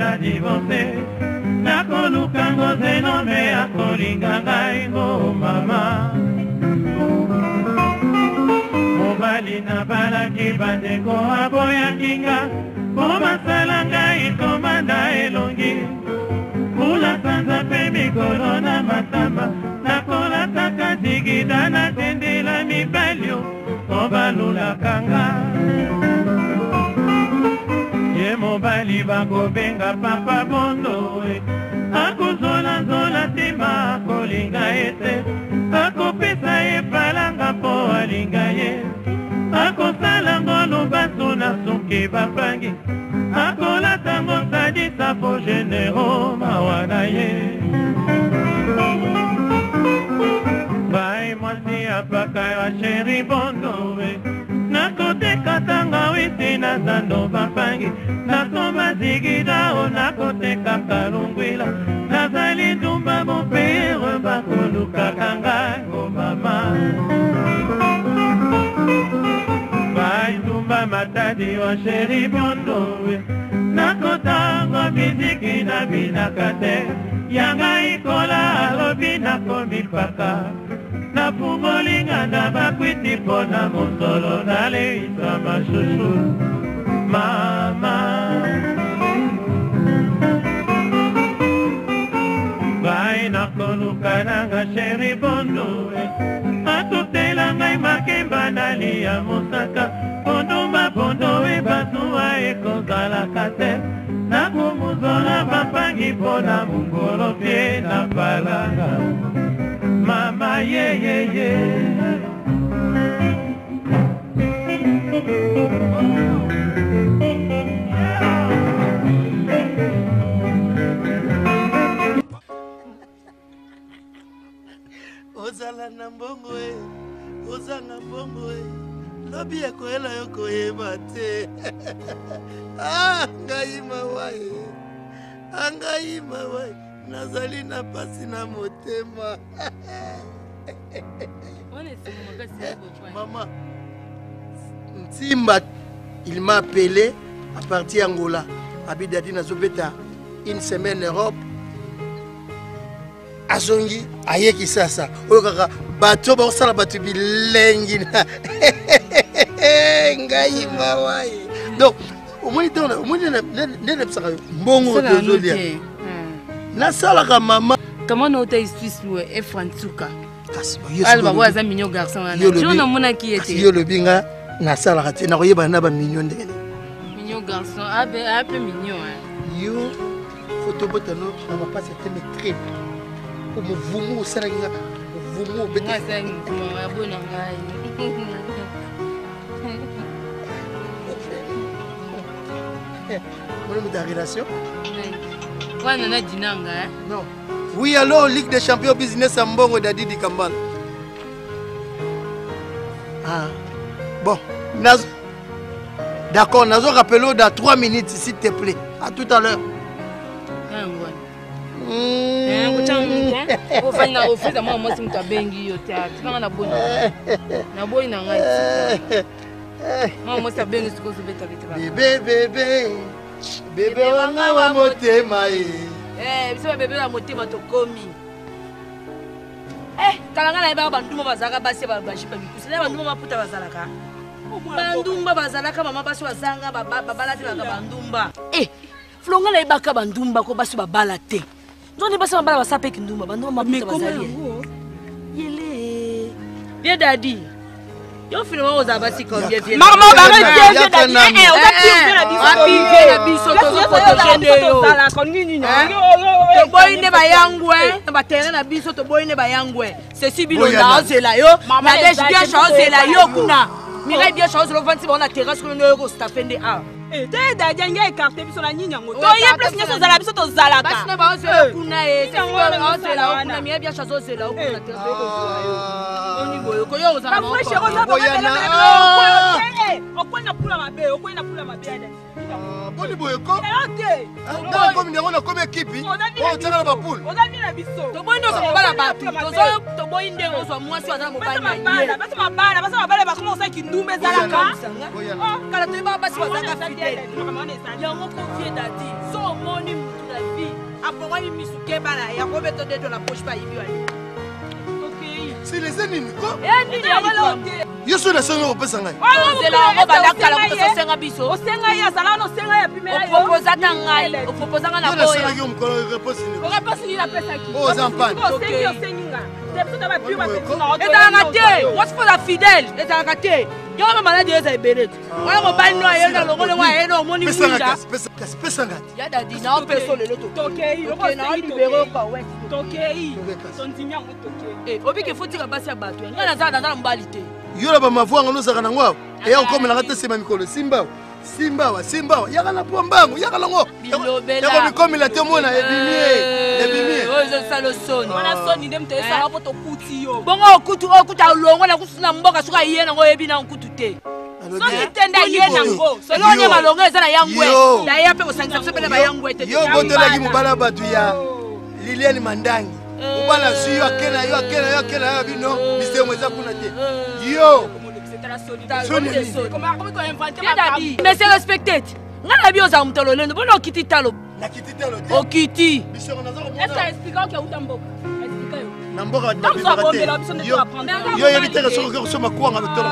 na divorce nakoluka ngozeno me akolinga ngai ngo mama mobali nabalaki bandeko aboyaki nga po masala ngai komanda elongi kula sanza mpe mikolo na matamba nakolataka digida natendela mibalio po balulaka nga ye mobali bakobenga papa bondo akozolanzola ntima akolinga ete akopesa ye palanga po alinga ye akosala ngolo baso na suki bapangi akolatango sadisa po genero mawana ye bai mwasi apaka ya sheri bondo nakotekatanga wisi na zando bapangi nasoma zigidao nakoteka kalungwila nazali ndumba mopere bakolukaka ngai ngo mama bai ndumba matadi wa sheri bondo nakotanga miziki na binaka te yanga ikola alobi nakomipaka nafungolinga na bakwiti pona mosolo naleisa mashushu mama bai nakoluka nanga sheri bondo atutela ngai makemba nalia mosaka pondumba pondowe basuwa ekozalaka te nakumuzola bapangi pona mungolo pie na palanga mama ye ye ye ozala na mbongo ozanga mbongo lobi ekoyela yo koyeba te ngai mawa nazali na pasi na motema maman Ntimba il m'a appelé à partir Angola abidadi nazobeta une semaine Europe azongi ayeki sasa oyo kaka bato bakosala bato bilengi na ngai mawai donc omoni nebisaka mbongo tozolia nasalaka mama comment on t'a expliqué et Fransuka alba boza mignon garçon je na mona qui était yo lobinga nasalaka te nakoyeba na ba mignon ndenge mignon garçon un peu mignon yo photo botano na mapasi te me très como vumu osala kinga vumu obeta ça ya bona ngai mon de relation ouais nana dinanga non oui alors Ligue des Champions business ambongo dadi di Kambal bon d'accord nazo rappelé dans 3 minutes s'il te plaît à tout à l'heure bébé wanga wa motema biso bébé wa motema tokomi kalanga na eba banduma bazaka basi bajipa bikusi na banduma maputa bazalaka bandumba bazalaka mama basi wazanga babalati baka bandumba flonga na eba ka bandumba ko basi babala te nzoni basi babala basape kindumba banduma maputa bazali yele bien dadi yo finalement aux abasi combien bien maman arrête dadi on va piver la biso to protéger yo sala konini to boyine bayangwe ba terrain na biso to boyine bayangwe c'est si bilonda ozela yo na deje bien chazela yo kuna mirai bien chazela vanti ba na terrasse ko yo stafende a te dadi ngai carte biso na nyinya ngoto to ye plus nyeso zala biso to zala ka basi na ba ozela kuna c'est ozela kuna mirai bien chazela kuna terrasse ko yo moni boyo ko yo za Moi je regarde Boni boyeko. Ndala komi nyango na komi ekipi. O tsaka na ba poule. To boyi ndo so bala batu. To boyi ndenge so mwasi wa za mobali na ye. Basa mabala ba commencer ki ndumbe zalaka. Kala to ba basi wa za fidèle. Yango confier dadi. So moni mutu na vie. Apora ni misuke bala ya ko beto de to la poche pa yibi wali. C'est les ennemis quoi? Yo so na songo opesa ngai. C'est la roba la kala ko so senga biso. O senga ya sala no senga ya primera yo. O proposa ngai, o proposa nga na boya. Yo na senga yo mkolo réponse ni. O réponse ni la pesa ki. O zampane. O senga yo senga. Depuis tu vas plus ma petite. Ezalaka te, what's for the fidèle? Ezalaka te. Yo ma malade eza ebele. Wala mobali no ayenda longole wa ayenda omoni mwinja. Pesa ngati. Ya dadi na opeso lelo to. Tokei, okay na libero kwa we. Tokei. Tontimia mo tokei. Obiki futi ka basi ya bato. Nga na za na mbali te. Yo la ba mavwanga no saka na ngwa. Eya komela ngata sema mikolo Simba. Simba, yaka na pombango, yaka lango. Yako mikomila te mona ebimie. Ozo salo soni. Wana soni ndem te sala poto kuti yo. Bongo okutu longo na kusuna mboka suka yena ngo ebi na nkutu te. Soni tenda yena ngo. Solo nya malongo eza na yangwe. Da ya pe osangisa sepele ba yangwe te. Yo botela ki mubala batu ya Liliane Mandangi. Mubala suyo akena bino bisemo eza kuna te. Yo mais c'est respecté. Ngana bi oza mtolo lendo bona okiti talo. Na kiti talo. Okiti. Est-ce que expliquer que utamboka? Expliquer yo. Na mboka yo yebiteka soko ko soma kuanga betolo.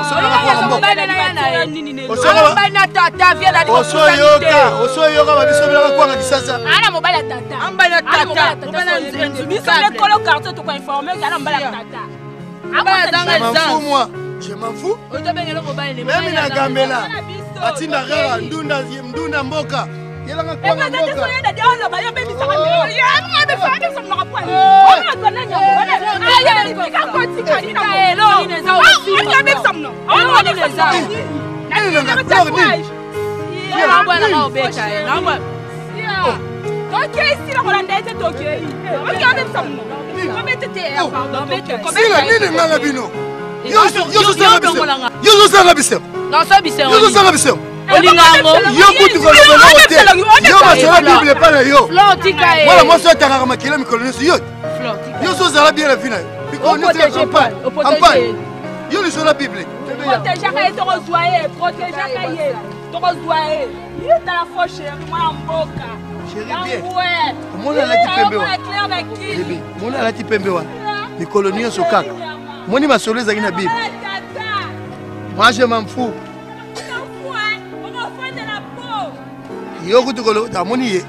Osoyoka babisobela kuanga kisasa. Ana mobile tata. Ambala tata. Mobile nzu. Biso le kolo carton to ko informer kana mobile tata. Je m'en fous. Même na Gambela. Atinda rara ndunda mboka. Yelanga kwa mboka. Yo sanga bisem. Yo sanga bisem. Olingango. Yo kutu ko lobela hotel. Yo basala Bible pa na yo. Flotika e. Wala mo so tanga makila mikolo nso yo. Yo so sala bien la fina. Biko ni te campagne. Yo ni so la Bible. Protéger ka to zoyer, protéger ka ye. To zoyer. Yo ta la fauche moi mboka. Chérie bien. Mona la tipembe wa. Bébé, mona la tipembe wa. Mikolo ni so kaka. Moni masolo ezaki na Bible. Moi je m'en fous. Yo kutukolo ta moni ye.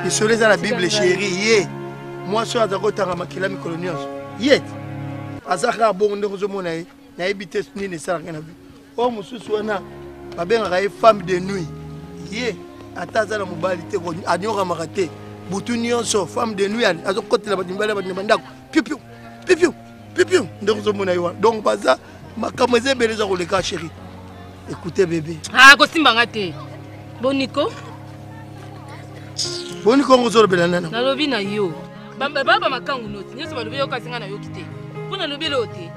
Misolo eza la Bible chérie ye. Moi so azako tanga makila mikolo nyonso. Ye. Azaka bongo ndeko zo mona ye. Na ebite nini sala kana bi. O mususu wana babengaka ye femme de nuit. Ye atazala mobali te ko anyoka makate. Butu nyonso femme de nuit azokotela badimbala bandako. Pipiu. Donc zo mona yo. Donc baza makameze beleza ko leka chérie. Écoutez bébé. Ah ko simba ngate. Boniko. Boniko ngozolo belana. Na lobi na yo. Baba makangu noti. Nyeso ba lobi yo kasinga na yo kite. Pona lobi lote.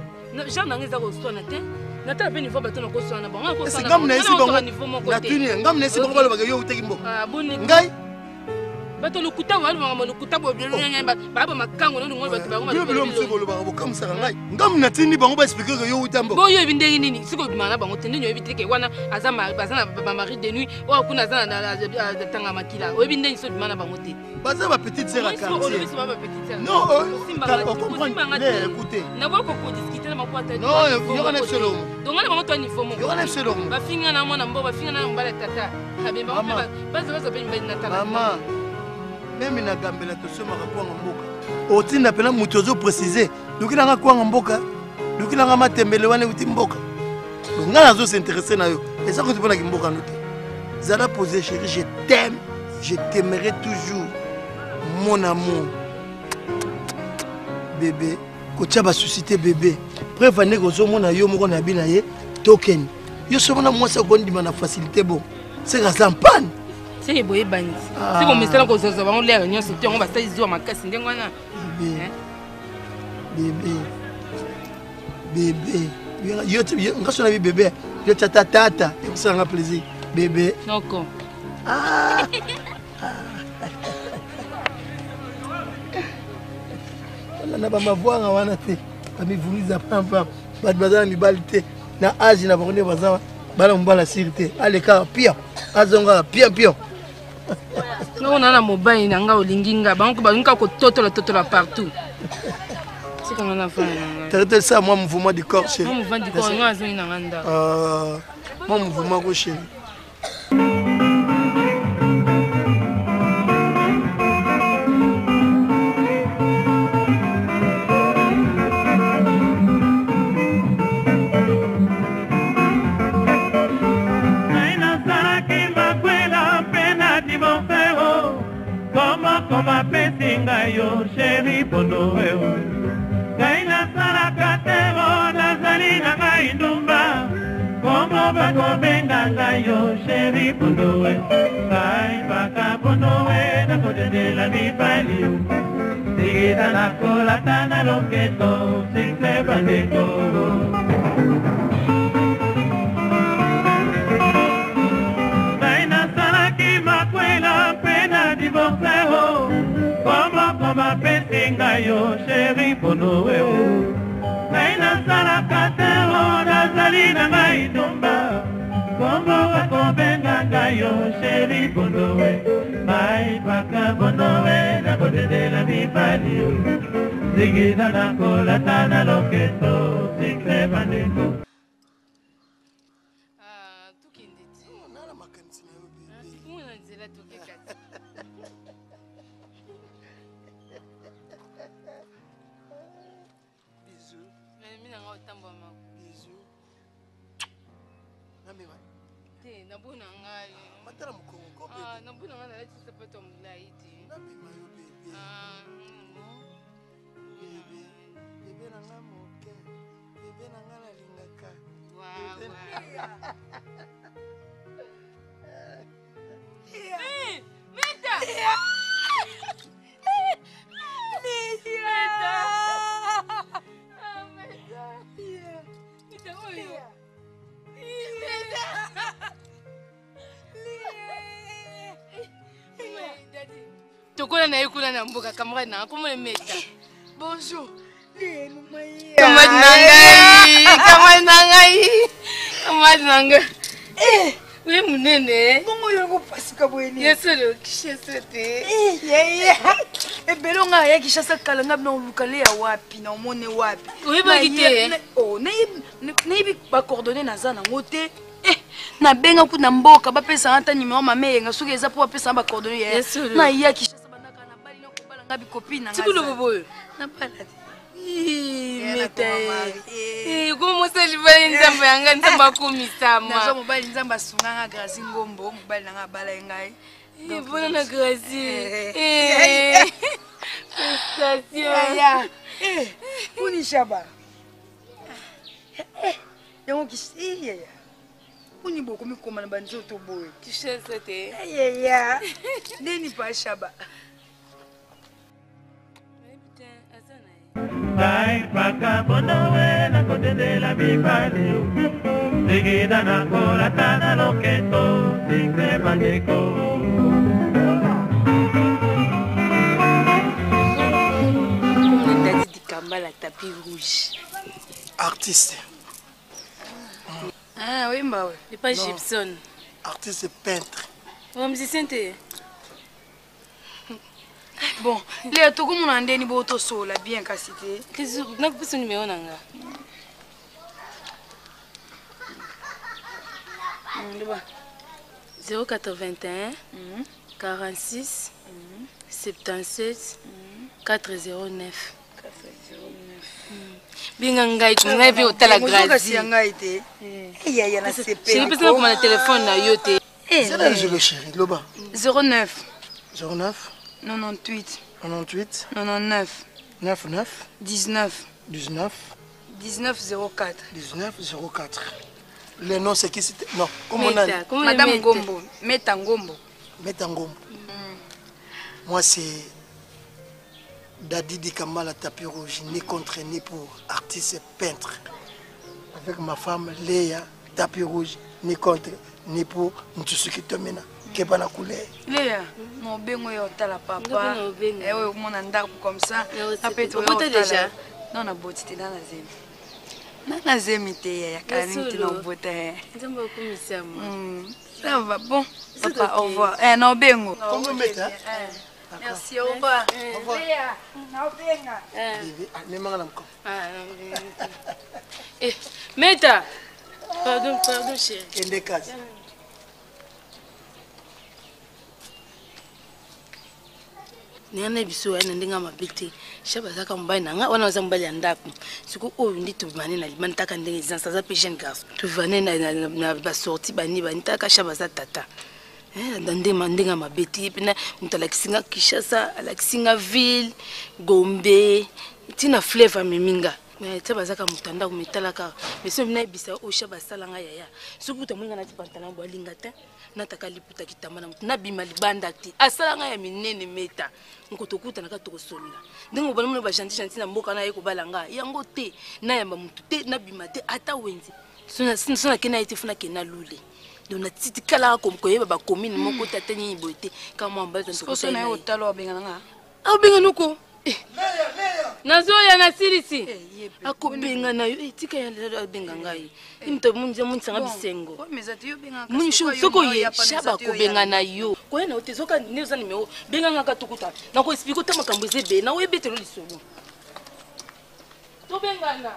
Jean nangeza ko sona te. Nata pe niveau bato na ko sona ba. Ngako sona. Ngam na esi bongo. Na tuni ngam na esi bongo balo ba yo uteki mbo. Ah boniko. Ngai bato lokuta wali mama lokuta bo belo nyanya baba makangu no ngol bato ba ngoma. Yo belo msuko lo ba ko kamsa ngai. Ngam na tini bango ba expliquer que yo utambo. Bo yo ebinde nini? Siko bimana bango tende nyo ebiteke wana azama bazana ba mari de nuit o kuna azana na tanga makila. O ebinde nso bimana bango te. Baza ba petite sœur à quartier. Non, on comprend. Écoutez. Na bo ko discuter na makwata. Non, yo kana solo. Donc na bango to ni fomo. Yo kana solo. Ba finga na mwana mbo ba finga na mbala tata. Habe ba baza be na tala. Maman. Même na Gambela to soma ka kwanga mboka. Otinda pena mutu ozo préciser. Lukina nga kwanga mboka. Lukina nga matembele wane uti mboka. Donc nga nazo s'intéresser na yo. Et ça que tu pona ki mboka note. Zala poser chérie, je t'aime, je t'aimerai toujours. Mon amour. Bébé, kocha ba susciter bébé. Prévenez que zo mona yo moko na bina ye token. Yo so mona moi ça gondi mana facilité bon. C'est grâce à panne. C'est boye bani. C'est comme ça que ça va on l'air nyo c'était on va ça izo makasi ndengwana. Bébé. Bébé. Quand on a vu bébé, je tata tata. Ça rend plaisir. Bébé. Donc. Ah. On a pas ma voix en vanaté. Ami vous à papa. Bad bazar mi balité. Na âge na bonne bazar. Bala mbala sécurité. Allez ka pire. Azonga pire. Non on a la mobile nanga olinginga. Banko balinga ko totola partout. C'est comme on a fait. Traiter ça moi mouvement du corps chérie. Moi mouvement du corps moi azoni na nganda. Moi mouvement ko chérie. Koma pesinga yo chéri Bondowe Kaina salaka tebo nazali na ngai ndumba Komo bako benga ngai yo chéri Bondowe Kai baka Bondowe na kodede la mibali Sigida na kolata na loketo Sikle bandeko Kaina salaki makwela pena divorceo Koma pesinga yo chéri Bondowe Kaina salaka tebo nazali na ngai ndumba Komo bako benga ngai yo chéri Bondowe Mai baka Bondowe na kodede la mibali Sigida na kolata na loketo Sikle bandeko Tokola na yekula na mboka camarade na comment le mettre. Bonjour. Camarade nanga. Oui munene. Bongo yoko pasika boyeni. Yesolo kishesete. Ebelonga ya kishasa kalanga na lukale ya wapi na omone wapi. Oui ba kité. Oh, nayibi ba coordonner na za na ngote. Na benga ku na mboka ba pesa anta numéro mamenga soki eza po pesa ba coordonner. Na ya kishasa banaka na bali na ko bala ngabi copine na. Tikulo bobo. Na bala. Meta. Como você vai nzamba yanga nzamba kumisama. Nazo mobile nzamba sunganga grâce ngombo mobile nanga bala ngai. Bona na grâce. Station. Uni shaba. Yango kisi Uni boko mi koma na banzoto boy. Kishesete. Neni pa shaba. Kai paka Bondowe na kodede la mibali Sigida na kolata na loketo Sikle bandeko On a dit Kambala tapis rouge. Artiste. Ah oui mba we. C'est pas Gibson. Artiste peintre. On musicien te. Bon, les toko mon andeni boto sola bien kasité. Qu'est-ce que n'a pas son numéro nanga. 081 46 77 409. Binga ngai tungai pe otala grâce. Ngai te. Ya na CP. Je ne peux pas prendre le téléphone na yo te. C'est là le chéri, Loba. 09 09 98 98 99 99 19 19 1904. 1904. Le nom c'est qui c'était? Non, comment on a? Madame Ngombo, Meta Ngombo. Meta Ngombo. Moi c'est Dadi Di Kambala tapis rouge, ni contre ni pour, artiste et peintre. avec ma femme Léa, tapis rouge, ni contre, ni pour, nous tous qui te mènent. Qui pas la couleur. Léa, mon bengo est au tala papa. Et oui, mon andar comme ça. Après tout, déjà. Non, na beauté dans la zème. Na zème était, il y a quand même une beauté. J'aime beaucoup monsieur. Ça va, bon. Papa, au revoir. Non, bengo. Comment mettre? Merci, au revoir. Au revoir. Léa, na benga. Même encore. Meta. Pardon, chérie. Et des cases. Nana biso ya ndinga mabete shaba zaka mbai nanga wana za mbali ya ndako siku oyo ndi tuvane na limani taka ndenge za za pe jeune garçon tuvane na ba sortie bani taka shaba za tata ndande mandinga mabete pena mutalakisinga Kishasa alakisinga ville Gombe tina flavor miminga mais taba zaka mutanda umetalaka mais mina bisa o shaba salanga yaya siku tamunga na pantalon bo lingata nataka liputa kitamba na bima libanda ti asalanga ya minene meta nkotokuta na katokosolola ndenge bana ba gentil na mboka na yeko balanga yango te na yamba mutu te na bima te ata wenzi sona kena ite funa kena lule dona titi kala ko yeba ba commune moko tata ni boite kama mbala tanto ko na otalo abenga nga abenga nuko nazoya na sirisi akobenga na yo etika ya abenga ngai imto munje munsanga bisengo munsho soko ye shaba kobenga na yo koyena otezoka nezo nimeo benga ngaka tukuta na ko explique ta makambo zebe na oyebetelo lisolo to benga na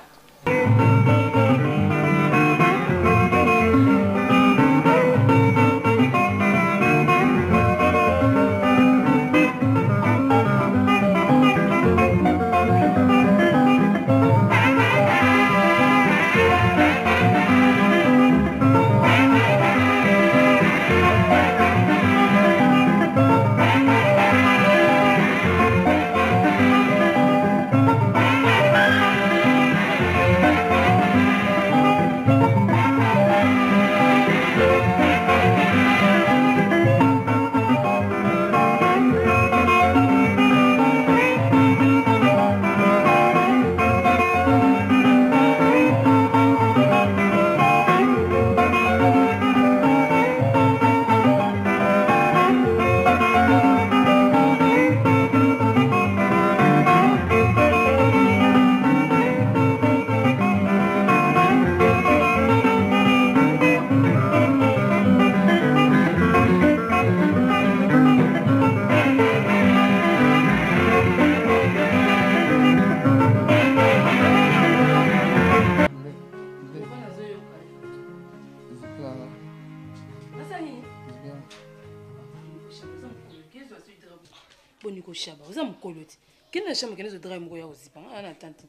Boniko shaba, uza mkoloti. Kina shamba kenezo dra mko ya uzipa. Ana tante.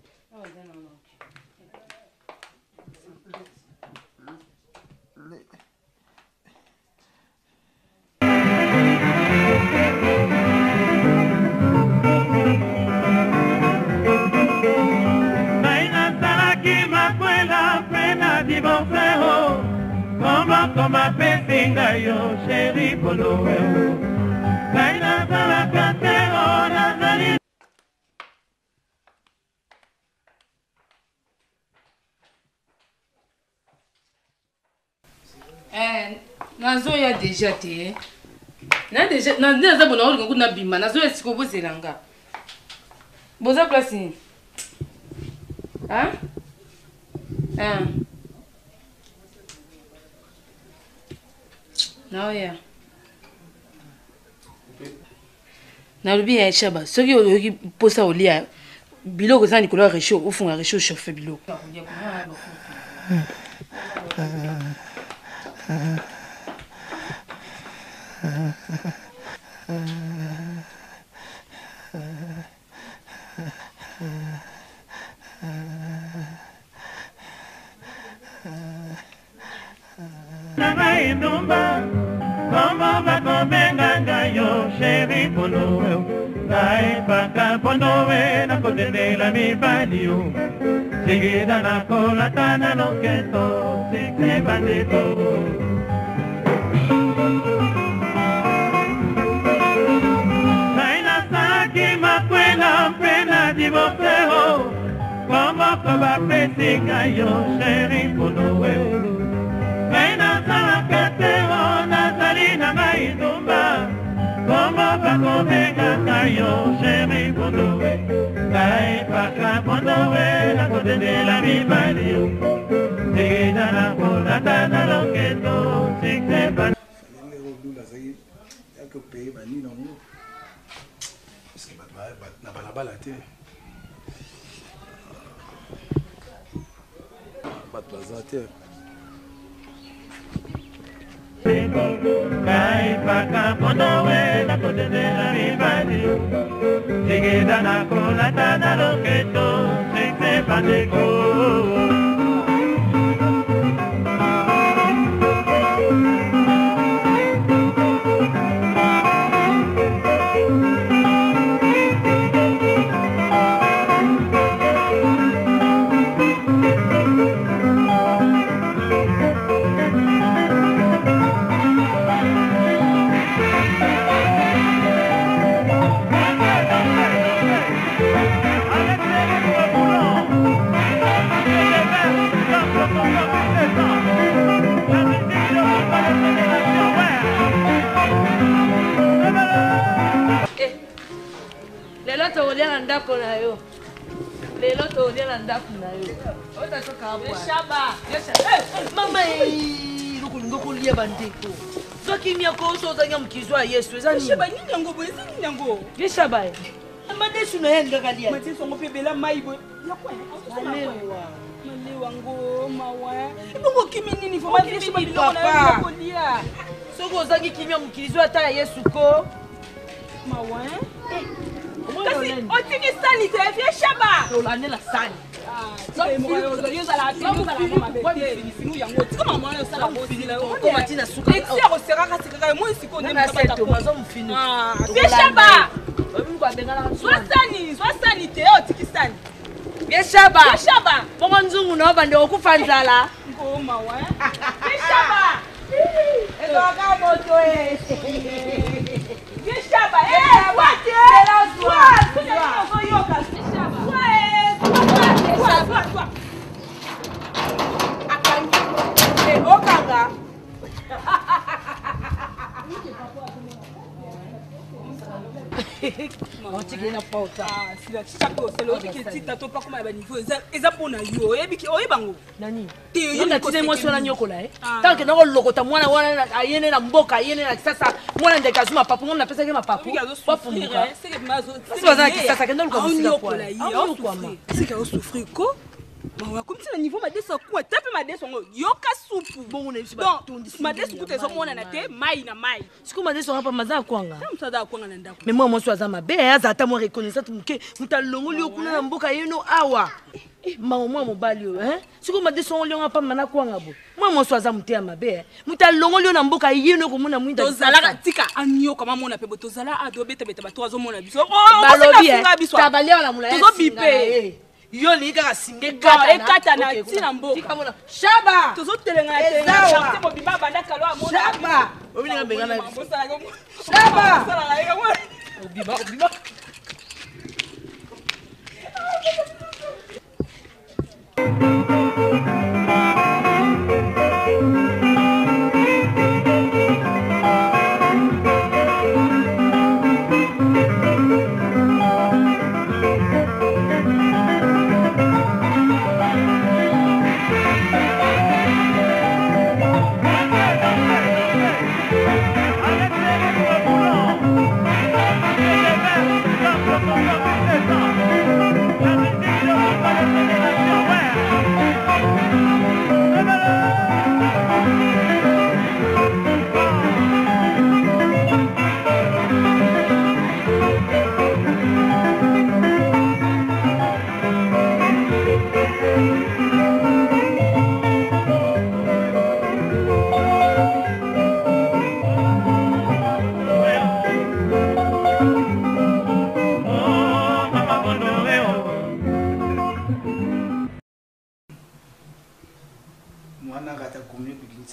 Maina salaki makwela pena divorceo. Como pesinga yo chéri polo. Nazoya déjà te. Na déjà na za bona uri nguna bima nazoya siko bozelanga. Boza place. Hein? Naoya. Nalubi ya shaba soki oyoki posa olia biloko za nikolo réchaud ofunga réchaud chauffe biloko. Como va comenganga yo chéri polo Ngai paka pono na kotendela mi valio Seguida na cola tana no keto Sikne bandito Ngai na saki makwela pena divorceo Como moko bapesi ngai yo sheri mponowe ngai nazalaka te o nazali na ngai ndumba kombo bakobenga ngai yo sheri mponowe ngai paka mponowe nakotendela mibali yo tegeda nakolata na loketo siksepa que payer bani non parce que na balabala te bato baza te kai paka ponowe na kotendela mibali tegeda nakolata na loketo siksepa ndeko lelo tolia na ndako na yo lelo tolia na ndako na yo otasoka hapo shaba mama lukulingo kulia bandeko soki miako sozanya mkizwa Yesu ezani shaba nini yango boye nini yango ye shaba amadesu na yanga kalia mateso ngo pebela mai boye yakwa malewa ngo mawa ibongo kimi nini fo mateso babilo na kolia soko ozangi kimia mkizwa ata Yesu ko mawa kasi otiki sani te fie shaba olane la sani bongo nzungu na bande okufa nzala okanga otiki na pauta sila chapo selo otiki tita to pa kuma ba niveau eza pona yo oyebiki oyebango nani yona tine mwasi wana nyokola tanke nako lokota mwana wana ayene na mboka ayene na kisasa mwana ndeka zuma papu ngomna pesa ke mapapu wapumuka sasa bazana kisasa kendo luka musika kwa sika osufrir ko mawa comme si le niveau madeso quoi tape madeso ngo yoka soupu bongo na biso donc madeso kutezo mona na te mai na mai siku madeso hapa mazaa kwanga msada kwanga na ndako mais moi monso azama be azata mo reconnaissance muke mutalongoli okuna na mboka yeno awa mama mobali yo siku madeso ngoli hapa mana kwanga bo moi monso azamu te mabe mutalongoli na mboka yeno komuna mwinda tozala tika anyo kama mona pe tozala adobe tebeta ba tozo mona biso balobi tabalia na mula tozo bipe yo ni kaka singe kata ekata na tina mboka shaba tozo telenga na te mo biba banda kalo amona shaba obinga bengana shaba obiba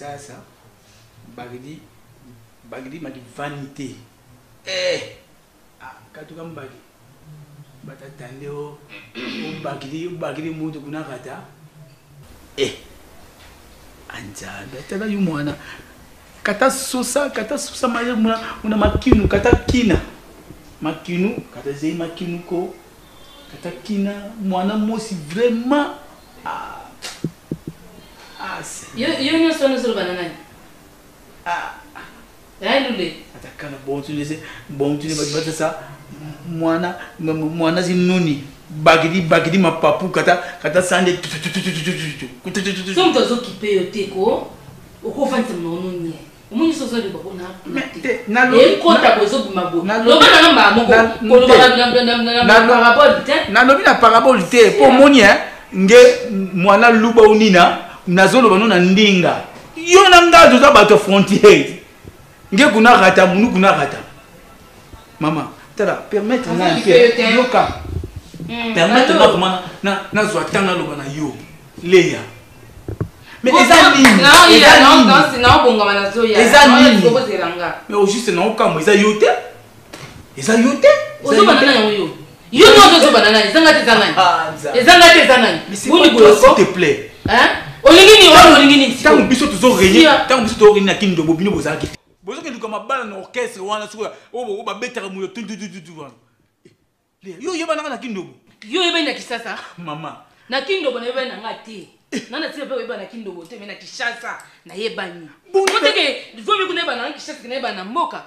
Sasa bagidi mali vanité katuka mbali batatande obakili mutu kunakata anzabe atala yu mwana kata susa maye muna makinu kata kina makinu kata zei makinu ko kata kina mwana mosi vraiment yo nyonso nyonso banana lule atakana bon tu ne bata sa mwana zinuni bagidi mapapu kata sande so mtu azokipe yo te ko okofantisa mnononye omunyi soso de bako na ekota kozobima bo loba na namba moko koloba na parabole te na lobi na parabole te po moni nge mwana luba unina nazoloba no na ndinga yo na ngazo za bato frontière nge kuna rata munu kuna rata mama tala permettre na yoka permettre na comment na zo atanga loba na yo leya mais mais au juste na okamo eza yote ozobana na yo yo no ozobana na ezanga te zangani buni boyoko s'il te plaît olingini tango biso tozo réunir na kindo bobino bozaki bozoke luka mabala na orchestre wana soka o ba betara muyo tu wana yo yeba na kindo yo yeba na kisasa mama na kindo bona yeba na ngati nana tipe pe yeba na kindo bote me na kishasa na yebani moteke vomi kuna yeba na kishasa na yeba na mboka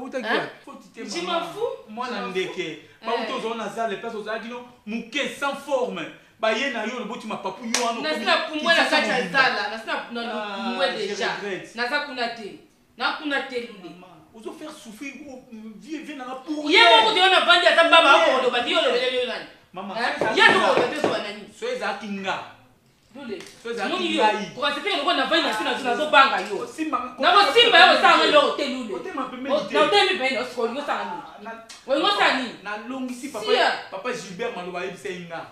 utaki faut tite mama jimafu mwana ndeke ba utozo na za les personnes ozaki no muke sans forme ba ye na yo le boti mapapu yo wana na sina pumbwe na kati ya zala na sina pumbwe déjà na za kuna te lule ozo faire souffrir vie na pour ye moko de na bandi ata baba ko do bandi yo le bele nani mama ya to ko te so banani so eza kinga lule so eza kinga ko asete ko na vai na sina zo banga yo simba na bo simba yo sa ngelo te lule o te ma pembe na te mi pe no sko yo sa ni na longisi papa Gilbert maloba yebisa inga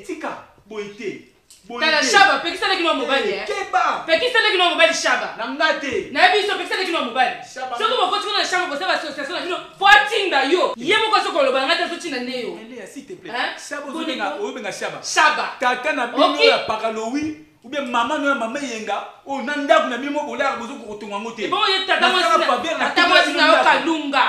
tika boite tala shaba pekisa le kino mobile keba pekisa le kino mobile shaba na ngate na biso pekisa le kino mobile soko boko tsona na shaba bosa association na kino poatinga yo yemo ko soko loba ngata so tina neyo ele s'il te plaît shaba obenga shaba tata na bino ya pakalowi ou bien maman no mama yenga o na ndaku na bimo bola bozo ko tonga ngote bon ye tata mo sina kalunga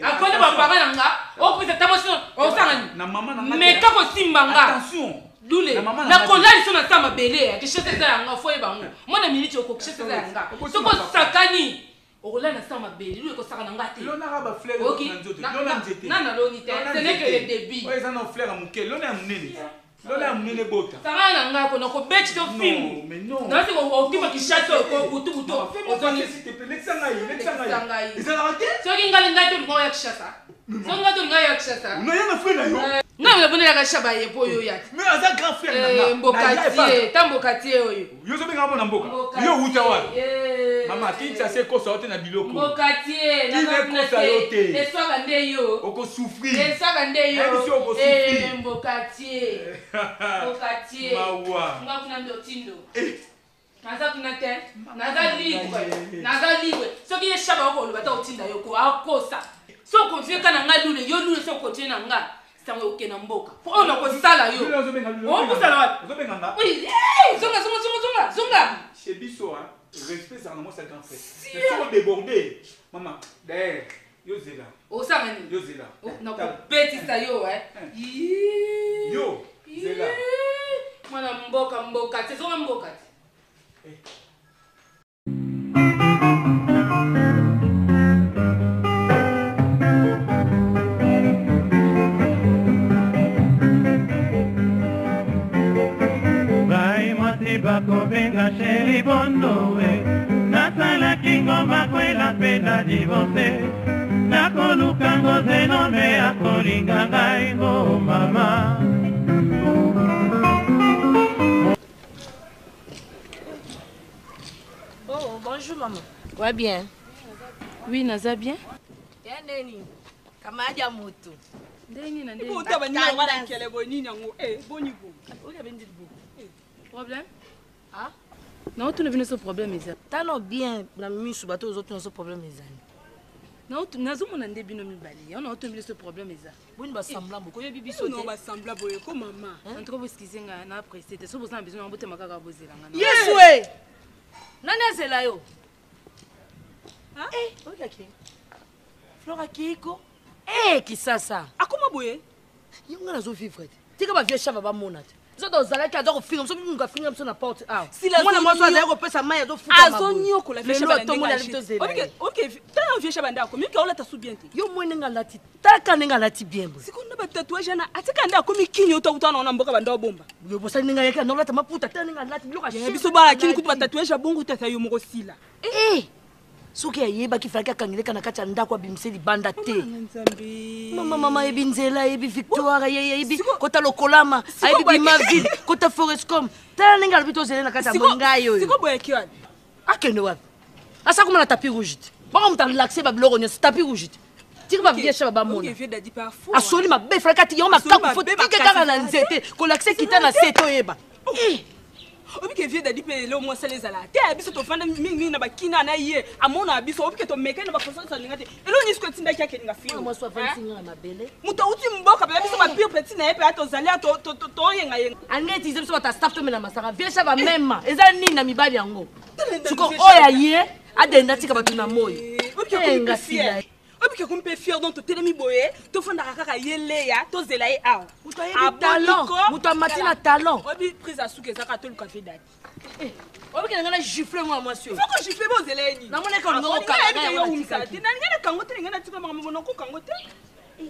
akonde ba paranga o pita tata mo sina o sangani na mama na me ka ko simbanga attention dule na kolali sona sama bele ya kishese za yanga foye bango mona miniti oko kishese za yanga soko sakani okolana sama bele dule ko sakana ngate lona raba fleur na nzoto lona nzete na loni te ce n'est que le début oyo eza na fleur ya moke lona ya munene lona ya munene bota sakana ngako na ko beti to film na siko okima kishese ko butu ozoni s'il te plaît lexanga yi ezala te soki ngali ngato ngoya kishasa soki ngato ngoya kishasa no yana fleur na yo na le bonela ka shaba ye po yo ya mais aza grand frère na mbokatier tambokatier oyo yo zo benga bona mboka yo uta wa mama kincha se ko sorte na biloko mbokatier na le soka nde yo oko souffrir le soka nde yo mbokatier mawa ngakuna ndo tindo naza kuna te naza libre soki ye shaba ko lo bata otinda yo ko akosa so continue kana ngalule yo lule so continue na nga sango okena mboka po na ko sala yo o ko sala wapi ozobenga nga oui zonga chez biso respect ça na moi ça grand frère mais faut déborder maman d'ailleurs yo zela o sanga ni yo zela na ko betisa yo yo zela mwana mboka te zonga mboka te bakobenga sheri bondowe nasalaki ngomba kwela mpe na divorce nakoluka ngozeno me akolinga ngai ngo mama. Oh, bonjour maman. Ouais, bien. Oui, naza bien. Yandeni. Kamaja moto. Ndeni na ndeni. Uta banya wala kele bonini ngo boni go. Oya bendi bo. Problème? Ah? Na otu na bino so problème eza. Tano bien na misu bato ozotu na so problème ezani. Non, nazomona nde bino mibali. On a entendu ce problème eza. Boni ba semblant beaucoup yebi biso te. Non ba semblant boye ko maman. En trop vous excuser na pressé. Te so besoin besoin bote makaka bozela nga. Yes we. Nani azela yo? Hein? OK. Flora Kiko. Kisasa. Akoma boye? Yo nga nazo vivre. Tika ba vieux chava ba monate. Zoto ozalaki azo kofinga mso mungu afinga mso na porte awa. Mwana mwaso azali kopesa mai azo fuka maboye. Azo nyoko la vieux chava ndenge. OK, tana vieux chava ndako. Mimi kaola ta bien te. Yo mwene nga lati. Taka nenga lati bien. Sikona ba tatouage na atika ndako mikini utana na mboka banda bomba. Yo bosa nenga yake na lata maputa tana nenga lati bloka. Biso ba kini kutu ba tatouage bongo tata yo moko sila. Soki ayebaki falaki akangileka na kati ya ndako abimiseli banda te. Mama yebi nzela yebi Victoire yebi kota lokolama yebi bima ville kota Forestcom tala ninga lobi tozele na kati ya mongai oyo. Siko boye kiwani. Akende wapi? Asa kuma na tapis rouge te. Bako muta relaxer ba biloko nyonso tapis rouge te. Tiki ba vie chaba ba mona. Asoli mabe falaki yo makaku fo tike kaka na nzete ko relaxer kita na seto yeba. Obi ke vie dadi pe le mo sele zala te biso to fanda mingi na bakina na ye amona biso obi ke to meka na bakosa sa ngate elo ni sko tinda kya ke nga fi mo so fansi nga mabele muto uti mboka ba biso ba pire petit na ye pe ato zali to yenga yenga angeti biso ta staff to mena masaka vie chaba mema eza nini na mibali yango suko oya ye adenda tika batu na moyo obi ke nga sila obi ke kumpe fier donc to telemi boye to fanda kaka yele ya to zela ye awa talent muto matina talent obi prise à souke za ka to luka fedati obi ke ngana gifler moi monsieur faut que gifler bo zela ni na mona ka ngo ka nga yo umsa tina ngana kango te ngana tika mama mono ko kango te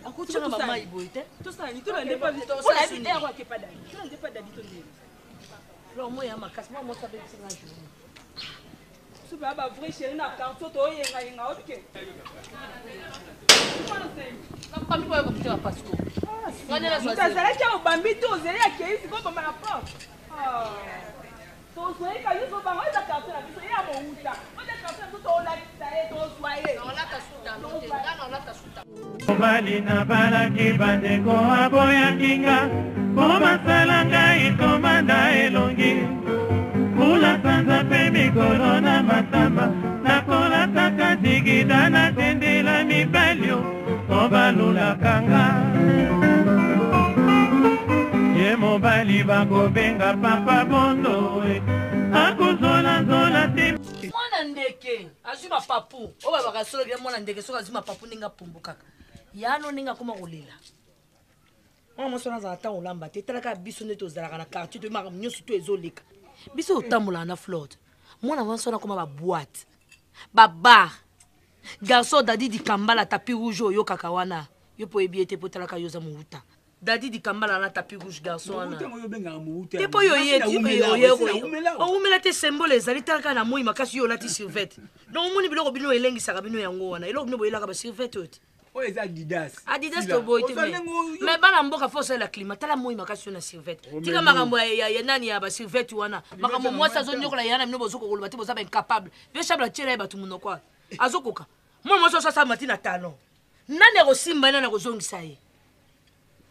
akuti na mama iboite to sa ni to ndé pas to sa ni er wa ke pas dali to ndé pas dali to ndé lo mo ya makasi mo sabe singa journée Baba vrai chéri na carton to yenga oke. Pambi boye kopita Pasco. Ngane la soirée. Tazala kia obambi to zeli akei siko bamba na porte. To soye ka yuso banga eza carton na biso ya mo uta. Oza carton to ola tsaye to soye. Ola ta suta no te ngana ola ta suta. Obali na balaki bandeko aboya kinga. Koma salanga ikomanda elongi. Kula sanza pe mikolo na matamba nakola taka digida na tendela mibalio obalula kanga ye mobali bakobenga papa bondo akuzola zola te mwana ndeke azuma papu oba bakasolo ke mwana ndeke soka azuma papu ninga pumbu kaka yano ninga koma kolela mwana mosona za ta olamba te talaka biso neto zalaka na quartier to maka nyoso to ezoleka biso otambola na flotte mwana vansona koma ba boîte ba bar garçon dadi di kambala tapis rouge oyo kaka wana yo po ebiete po talaka yoza muhuta dadi di kambala na tapis rouge garçon wana te po yo yeti o umela te symbole ezali talaka na moi makasi yo lati survette donc moni biloko bino elengisaka bino yango wana eloko bino boyelaka ba survette oti oyo eza Adidas to boy te mais bana mboka force la climat tala moi makasi na survette tika makambo ya nani ya ba survette wana makambo mwasa azonyokola yana bino bozoko koloba te boza ba incapable vie chabla tshela batu muno kwa azokoka moi mwasa sa matina talon nani akosimba nani akozongisa ye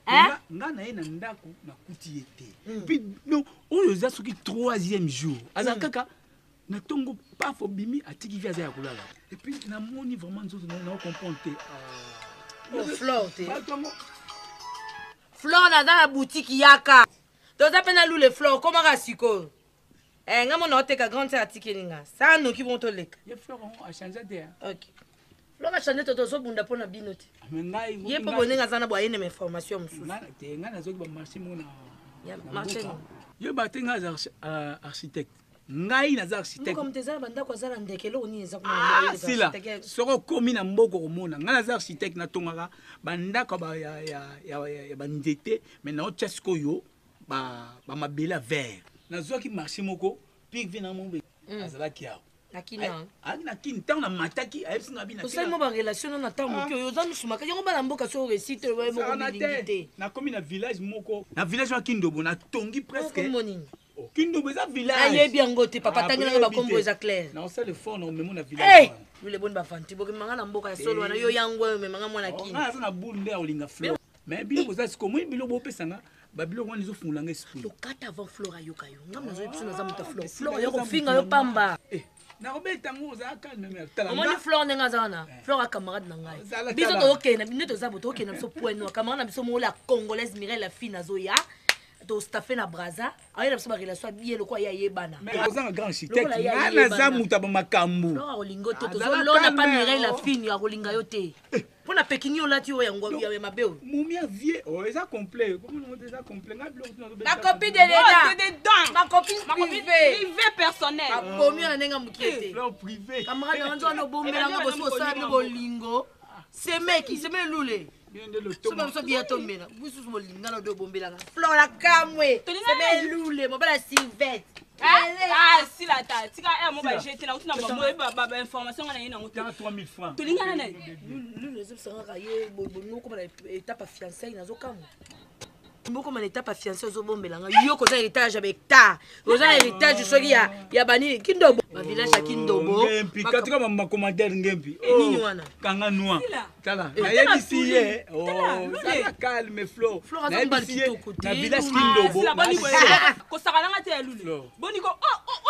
nga na ye na ndako nakuti ye te puis non oyo eza soki 3e jour aza kaka na tongo paf obimi atiki vi aza ya kolala et puis namoni vraiment nzoto na comprendre te Flore na dans la boutique yaka. Toza pena lou les fleurs comment ka siko. Nga mona oteka grande article ninga. Ça no ki bon to leka. Ye fleur a changé de. OK. Flore a changé to zo bunda pona binote. Mengai. Ye po bonenga zana bo ayene information musu. Na te nga na zo ki ba marché mona. Ya marché. Ye batenga architecte. Ngai naza architecte comme tezala banda ko zala ndekelo oni eza kuma sila soko komi na mboko komona nga naza architecte na tongaka banda ko ba ya bandete mais na otia sikoyo ba mabela vert nazoki marché moko puis vient na mombe azala kiao nakina na kin tant na mataki ayebsinga bina osali mo ba relation na tango ki oza musumaka yango bana mboka so récite ba moko bilingité na komi na village moko na village wa Kindobo na tongi presque monini Kindobo eza village ayebi yango te papa tangina ba kombo eza clair na osale fort na memo na village le bon ba fanti boki manga na mboka ya solo wana yo yango me manga mwana kini nga za na boule nde olinga flow mais bilo boza siko moi bilo bo pesanga babilo wana ezofungula nga esprit lokata avant flora yoka yo ngam nazo yebisa naza muta flora flora yo kofinga yo pamba nakobeta ngo ozala calme me tala omoni flora ndenge aza wana flora camarade na ngai biso tokokenda nde toza bo tokokenda biso point noir camarade na biso mola congolaise Mireille la fille nazoya to staffe na braza ayela biso barelation bien lokwa ya yebana ozanga grand architecte nga naza mutu aba makambo flora olingo te tozolona pa Mireille la fille ya kolinga yo te mpona pekingi olati oyo yango ya mabe oyo momi avie eza complet eza complet ma copine de Léna ma copine privée personnelle babomi na ndenge mokie te privé camarade na nzo wana obomelanga bosi osala bino bolingo semeki seme lule soba biso bia tombela bisusu bolingana odo obombelanga flora kamwe seme lule mobala sylvette sila ta tika mo ba jeter na utina ba information ngana yina ngutu 3000 francs tolingana na lule ezosanga ye bono ko ba étape fiançailles nazokamwa mboko mana étape à fiancé ozobombelanga yo koza héritage avec ta oza héritage soki ya banini kindobo ba village ya kindobo ngempi katika ma commentaire ngempi nini wana kanga noa tala nayebisi ye sala calme flo nayebisi ye na village kindobo kosakalanga te ya lule boniko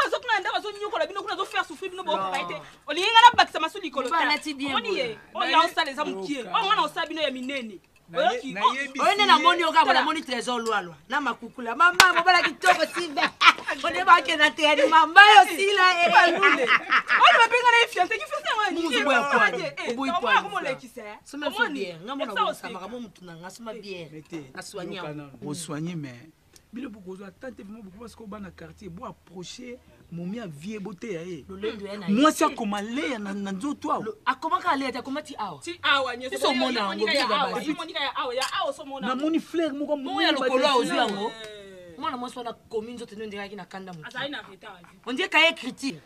ozokuna ndaka zonyokola bino kuna zo faire souffrir bino boko baite olinga na bakisa masuli kolota oni ye on a osala les amukie on ngana osala bino ya minene oyene namoni okabo namoni trésor lwalwa na makukula mama mobala kitoko sibe ode bakena teri mama yo sila lule oni mapenga na fiancé ki fiancé ngani muzu boya kwani oboyi kwani comment lekisa sema fo bien ngamona bosama kamo mutu na ngasuma bien aswanya on soigner mais bilo bokozo attente vraiment beaucoup parce que bana quartier bo approcher momi avie beauté yae moi ça comme aller na nzoto awo akomaka aller ta komati awa ti awa nyeso so mona ngo biza basi monika ya awa so mona na moni fleur moko moya lokolo ozu yango mwana mwasi wana komi nzoto ndio ndika kina kanda mutu azali na retard on dit kaye critique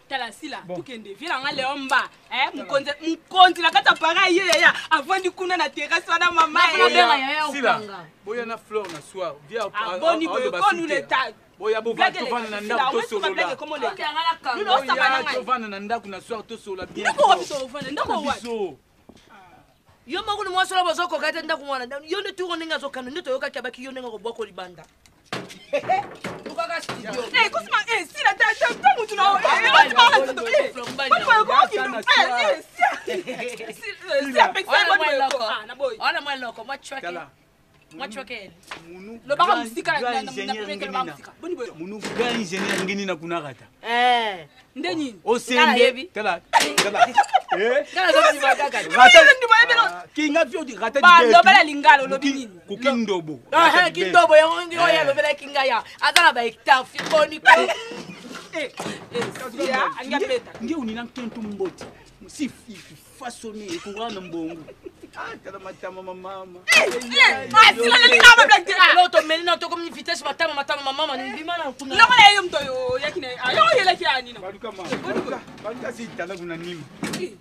tala sila tukende vila nga leomba mkonzi na kata para ya avandi kuna na terrasse wana mama sila boya na fleur na soir via boni boyo konu le tag boya bova tovana na ndako to solola boya tovana na ndako na soir to solola bien ndako wapi tovana ndako wapi yo makuni mwasi la bozoko kate ndako mwana yo ne tuko ninga zokano nito yoka kyabaki yo ninga kobwako libanda kusima sila ta mutu na ona mweloko mwachoke lobaka musika na munu grand ingénieur ngini na kunakata ndenyi osende tala kinga vyodi rata di lobela lingalo lobi nini kukindobo kindobo yango ngi oya lobela kinga ya azala ba hectare fiboni ko anga beta ngi unina kento mboti si façonner kuwana mbongo tala matama mama sila ni ngaba black loto melina to comme vitesse matama mama ndima na kuna lobela yo mto yo yakine ayo yele kiani no baduka mama baduka si tala kuna nimi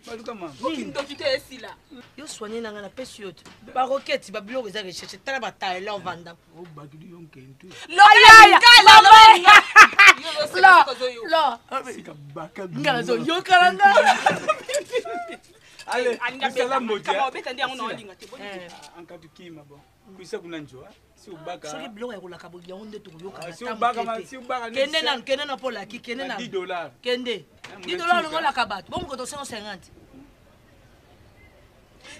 baduka mama kindo kite sila yo soigner nanga na pesi yote ba roquette ba biloko za recherche tala ba taille en vanda o baduli yonkentu lobela la sika baka ngazo yo kalanga allez salam moja kama obeta ndi yango na olinga te ankatu kima bon kuisa kuna njoa si ubaka soki biloko ya kolaka bo yango nde tokoyoka si ubaka kende na pola ki kende na $10 kende $10 ngola ka bato bon ko to 150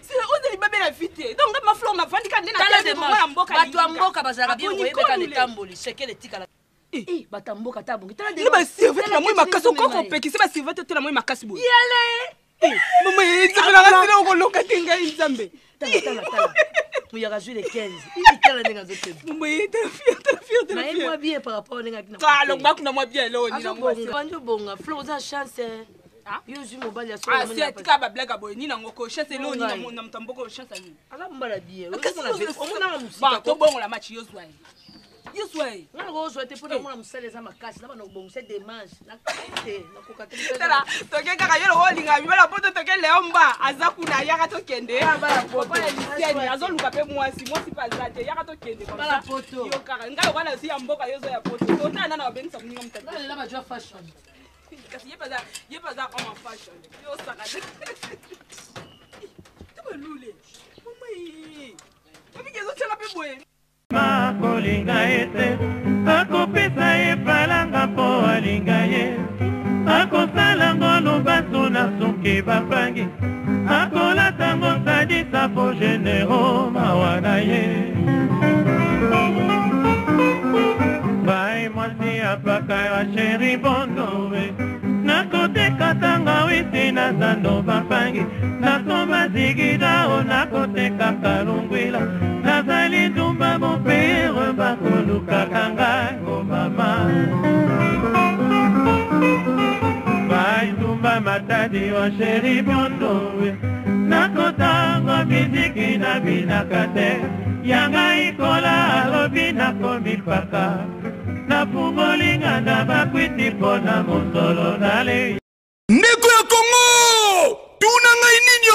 sila ozeli babela vite donc ma fleur ma vandika ndena tala mwana mboka bato ya mboka bazalaka bien koyebeka letamboli sekele tikala bato ya mboka tabongi tala de ba servete na moi makasi okoko pekisi ba servete te na moi makasi boye yale mama yezela ngasila ukoloka tenga inzambe tala muyaka jouer les 15 tala ndenge azote mama yetala fier mais moi bien par rapport ndenge akina kala ngakuna moi bien lo ni banjo bonga fleur za chance yo zui mobali ya soa si atika ba blague boy ni nango ko chance lo ni na mtamboko chance ni ala mbala bien omona musika ba to bongo la match yo swai yesway ngana go so te pona mona musale za makasi na bana bongse demanche na kete na kokatela tala toke kaka yelo holinga bibala poto toke leomba azakuna yaka to kende bala poto bala lisieni azoluka pe mwasi pa zate yaka to kende bala poto yo kaka ngalo wana si ya mboka yozo ya poto to tana na bengisa kuninga mtata ngala ba jwa fashion kasi yepaza on fashion yo saka tuko lule mama yi obike zo tela pe boye alinga ye te akopesa ye palanga mpo alinga ye akosala ngolo baso na suki bapangi akolatango sadisa po genero mawa na ye bai mwasi apaka ya sheri bondowe nakotekatanga wisi na zando bapangi nakoma zigidao nakoteka kalungwila nazali dumba mopere bakolukakanga ngomama bai dumba matadi wa sheri bondowe nakotanga miziki na binakate yanga ikola alobi nakomipaka nafungolinga na bakwiti pona mosolo nale ndeko ya Congo tuna ngai nini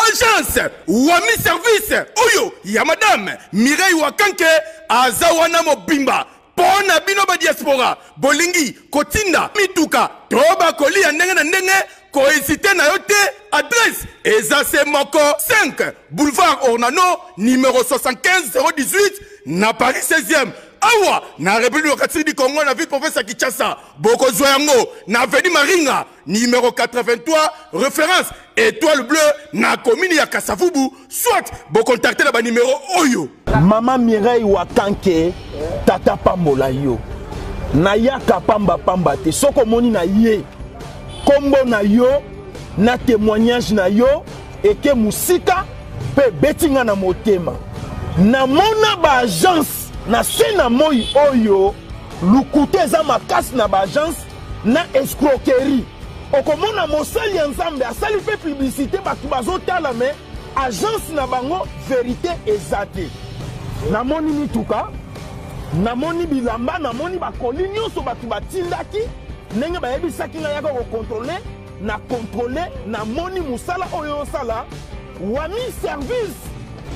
agence Wami service oyo ya madame Mireille Wakanke aza wana mobimba pona bino ba diaspora bolingi kotinda mituka to bakolia ndenge na ndenge kohésité na yo te adresse eza se moko 5 boulevard Ornano numéro 75 018 na Paris 16e awa na République démocratique du Congo na ville province ya Kinshasa boko zoyango na avenue Maringa numéro 83 référence étoile bleue na commune ya Kasavubu soit bo contacter na ba numéro oyo Maman Mireille Wakanke tata pambola yo na yaka pamba pamba te soko moni na ye kombo na yo na témoignage na yo eke musika pe betinga na motema na mona ba agence na sena moi oyo lukute za makasi na ba agence na escroquerie okomona mosali ya nzambe asali pe publicité batu bazotala me agence na bango vérité ezate na moni mituka na moni bilamba na moni bakoli nyonso batu batindaki ndenge bayebisaki nga yaka kokontrole na kontrole na moni musala oyo osala Wami service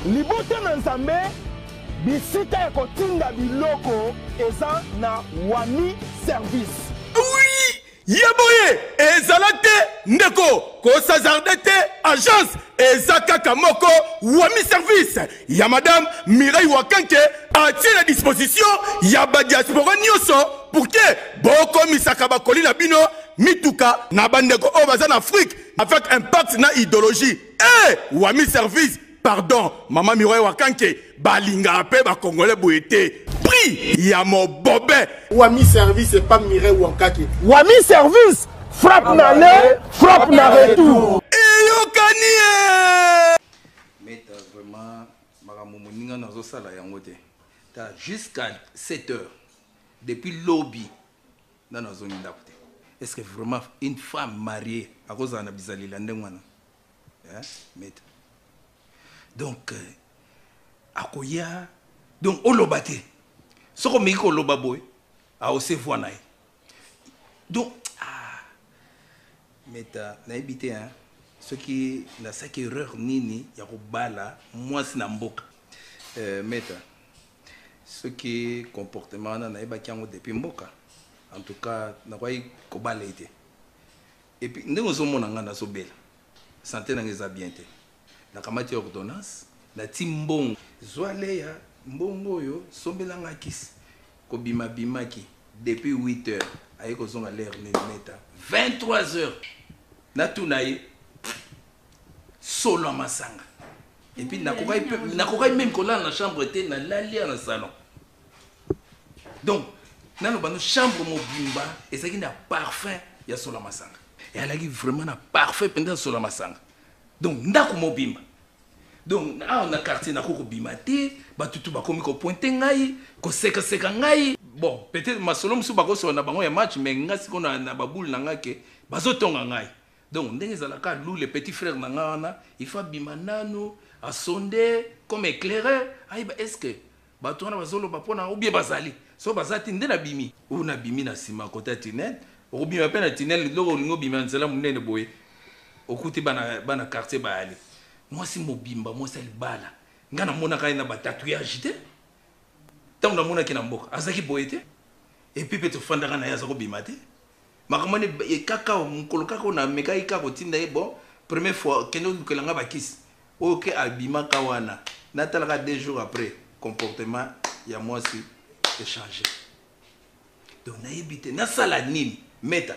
libota na nzambe bisika ya kotinda biloko eza na Wami service. Oui, yaboye ezalate ndeko ko sazardete agence ezakaka moko Wami service ya madame Mireille Wakanke a tient la disposition ya ba diaspora nyonso pour que boko misaka bakoli na bino mituka na bandeko o baza na Afrique avec impact na idéologie Wami service pardon maman Mireille Wakanke balinga pe ba congolais boyete prix ya mo bobé Wami service c'est pas Mireille Wakanke Wami service frappe na le frappe na retour eyokani mais vraiment makambo moninga nazosala yango te ta jusqu'à 7 heures depuis lobby dans la zone d'apte. Est-ce que vraiment une femme mariée à cause de bizali landengwana hein donc akoya donc olobate soko miko lobaboy a aussi voix donc meta na habité hein ce qui na sa erreur nini ya ko bala moi na mboka meta ce qui comportement na eba kiango depuis mboka en tout cas na kwa ko bala été et puis ndenge zo mona ngana so bela santé na ngeza bien te na kamati ordonnance na timbong zoale ya mbongo yo sombela ngakisi ko bima bimaki depuis 8 heures ayi ko zonga l'air ni meta 23 heures na tunaye solo masanga et puis nakokai même ko la na chambre te na lalia na salon donc nano bano chambre mobimba ezaki na parfum ya solo masanga et alaki vraiment na parfait pendant solo masanga donc ndako mobimba donc on a quartier na ko bima te batutu bakomi ko pointer ngai ko seka seka ngai bon peut-être masolo musu bako so na bango ya match mais ngasi ko na baboule na ngake bazotonga ngai donc ndenge zalaka lou le petit frère na ngana il faut bima nano a sonder comme éclaireur aiba est-ce que batona bazolo bapona ou bien bazali so bazati ndena bimi ou na bimi na sima kota tinel ou bima pe na tinel loko lingo bima nzela munene boye okuti bana quartier ba ali moi si mobimba moi c'est bala ngana mona kai na batatouage te tant na mona kina mboka azaki boyete et puis peut fandaka na yaza ko bima te makamane kaka mukolo kaka na meka ikako tinda e bon première fois keno kelanga bakisi OK abima kawana natalaka 2 jours après comportement ya mwasi échanger. Donc nayebi te nasala nini meta.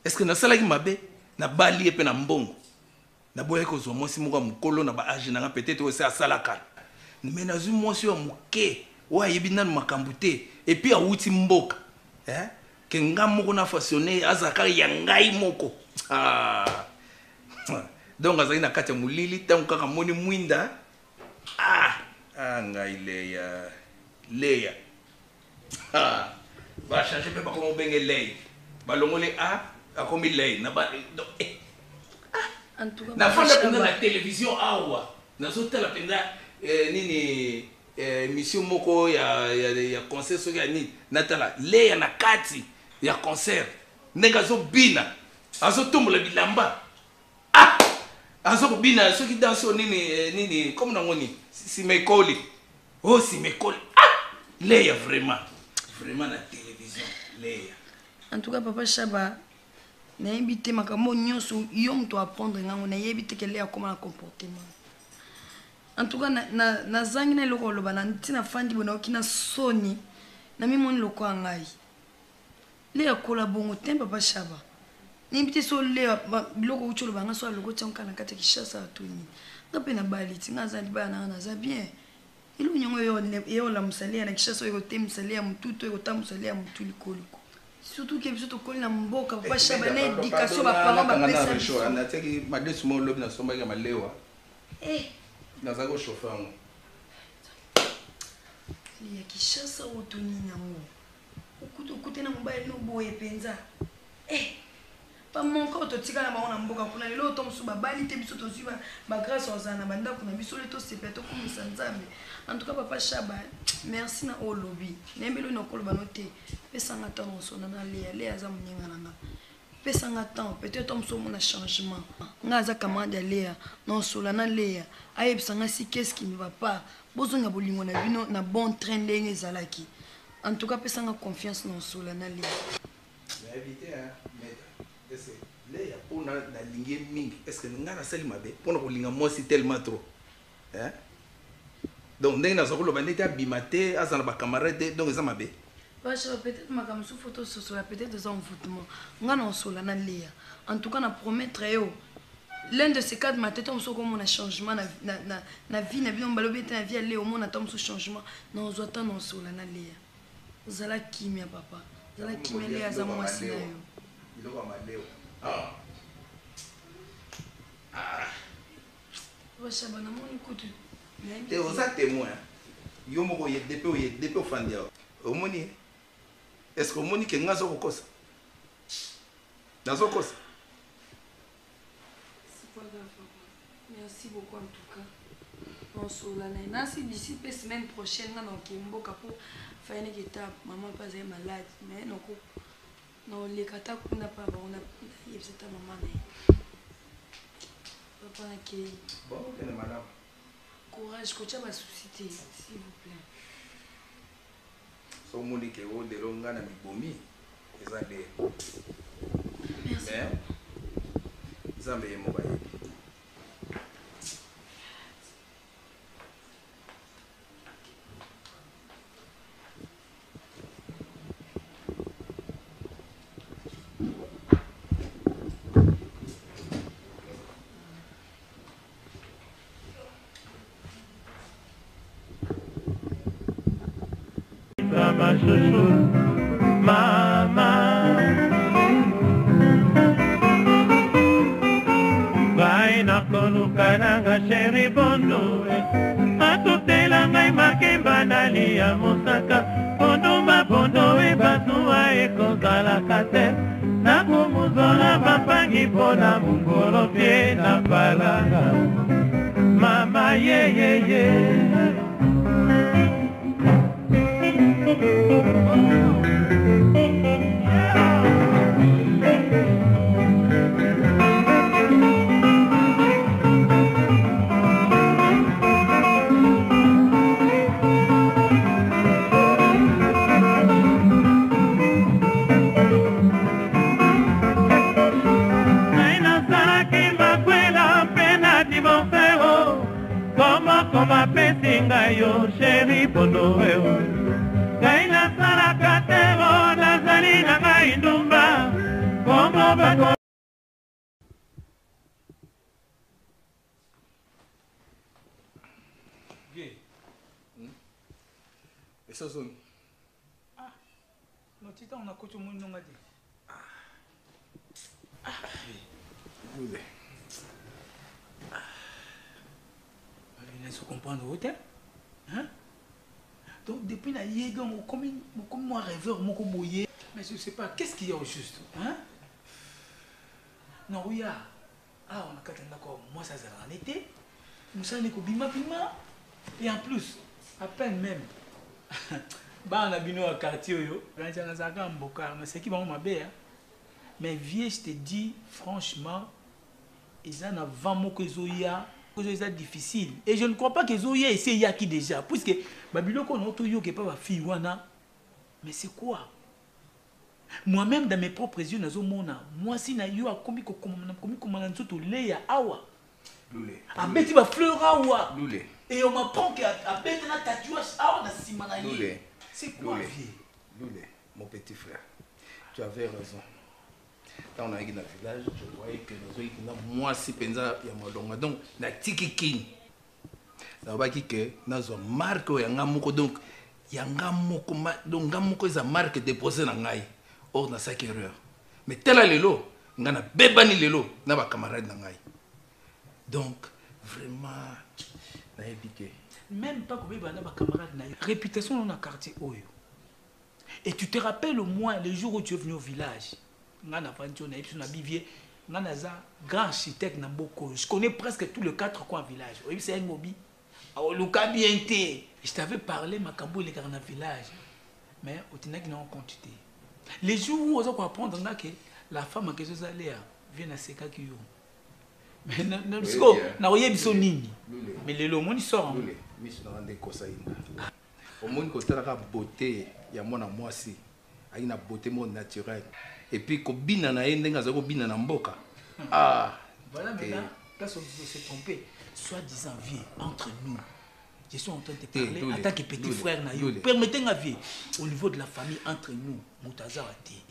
Est-ce que nasalaki mabe na bali epe na mbongo. Na boye ko zo mwasi moko mukolo na ba age na peut-être aussi asalaka. Mais nazu mwasi wa muke wa yebi nanu makambu te et puis awuti mboka. Hein? Que nga moko na façonné azaka ya ngai moko. Ah. Donc azali na kati ya mulili tango kaka moni mwinda. Ah, ngai Leya. Ah. Va changer pe ba ko benge Leya. Ba longole akomi Leya na ba en tout cas na fanda kuna na télévision awa. Na zotala penda nini émission moko ya concert so ya ni natala Leya na kati ya concert nega zo bina azo tumula bilamba azo bina so ki danse nini comme na ngoni si mekoli si mekoli Leya vraiment na télévision Leya. En tout cas papa Chaba na yebite makambo nyonso yo mto apprendre ngango na yebite ke Leya comment la comportement. En tout cas na zangi na loko loba na ntina fandi bona okina soni na mimoni loko ngai Leya kola bongo tem papa Chaba ni bite so Leya loko ucholo banga so loko tsanka na kata kishasa atuni ngape na bali tinga za libana na za bien ilo nyongo yo la musalia na kishasa yo tem musalia mtuto yo tam musalia mtu likoliko surtout que biso to kolina mboka papa Chaba na éducation ba parents ba pesa na teki madesu mo lobi na somba ya malewa nazako chauffeur ngo ya kishasa utuni nango ukuti na mobile no boye penza pa monka ototika na maona mboka kuna lelo to musuba bali te biso to suba ba grâce ozana banda kuna biso leto sepeto kumisa nzambe. En tout cas papa Chaba merci na olobi nembelo no koloba note pesa ngata no sona na Leya za munyenga nanga pesa ngata peut-être on so mona changement ngaza kamande Leya non sola na Leya ayebisa ngasi qu'est-ce qui ne va pas bozonga bolingo na bino na bon train ndenge zalaki. En tout cas pesa nga confiance non sola na Leya. Mais éviter est-ce que Leya pour na lingue mingi est-ce que ngana sali mabe pour na kolinga mwasi tellement trop hein. Donc ndenge na zokolo bandete abimate azana ba camarade donc eza mabe. Peut-être ma sous photo social peut-être des envoûtements ngana osola na Leya. En tout cas na promettre yo l'un de ces quatre matins on so comme on a changement na vie na bino balobi na vie Leya au monde attend ce changement na ozota na osola na Leya. Zala kimia papa zala kimia Leya za mwasi na yo iloko maleo Chaba na moni kutu te oza témoin yo moko ye depuis ofandia omoni est-ce que omoni ke ngazo kokosa nazo kosa. C'est pas grave papa. Merci beaucoup en tout cas. On se la nasi d'ici la semaine prochaine na kimboka pour faire une étape maman pas malade mais non les kata kuna pa on a yebisa ta maman na papa na ke bon que madame courage kocha ba susciter s'il vous plaît. So moni ke o de longa na mibomi ezande. Merci. Zambe ye mobile. Ma chouchou, maman. Vaina koluka nanga chéri bondo. Atutela ngai makemba ndani ya mosaka. Bondumba bondo bazuwa ekozala kate. Nakumuzola bapangi mpona mungolo pie na palanga. Mama ye. Como pesinga yo chéri bondo bako esa zone notita on a coach mon nom dit Lule il faut comprendre où t'es hein donc depuis la yéga comme moi rêveur mon boyer mais je sais pas qu'est-ce qu'il y a au juste hein non oui ah on a qu'à d'accord moi ça sert en été nous ça n'est que bima et en plus à peine même bah on a bino à quartier yo mais c'est qui va m'aber hein mais vieux je te dis franchement ils en avant moi que zoya c'est difficile et je ne crois pas que zoya essaye yaki déjà puisque babilo qu'on auto yo que pas ma fille wana mais c'est quoi moi-même dans mes propres yeux nazo mona moi si na yo a komi ko komana nzoto le ya awa Lule abeti ba fleur awa Lule et on m'apprend que abeti na tatouage awa na simana Lule c'est quoi Lule mon petit frère tu avais raison. Quand on a été dans le village, je voyais que moi, si penza ya malonga donc na tikikini. Na ba ki que na zo marque ya ngamoko donc ya ngamoko donc ngamoko za marque déposée na ngai. Or na sa erreur. Mais tel lelo ngana bebani lelo na ba camarade na ngai. Donc vraiment na épiqué. Même pas comme bebana ba camarade na réputation dans le quartier oyo. Et tu te rappelles au moins le jour où tu es venu au village. Ngana Pancho na Ipsu na Bivier, ngana za grand architecte na Mboko. Je connais presque tous les 4 coins du village. Oui, c'est un mobi. Oh, Luka bien té. Je t'avais parlé Makambo les gars dans le village. Mais au Tinak n'a pas continué. Les jours où on va apprendre que la femme a quelque chose à l'air vient à Seka Kiyo. Mais na oye biso nini. Mais le lomoni sort. Lule, miso na rende kosa ina. Au monde côté la beauté, il y a mon à moi aussi. A une beauté mon naturelle. Et puis kobina na yendenga za kobina na mboka. Ah, voilà maintenant, personne ne s'est trompé. Soit-disant vie entre nous. Je suis en train de te parler en tant que petit frère na yo. Permettez-moi vie au niveau de la famille entre nous, Moutazawati.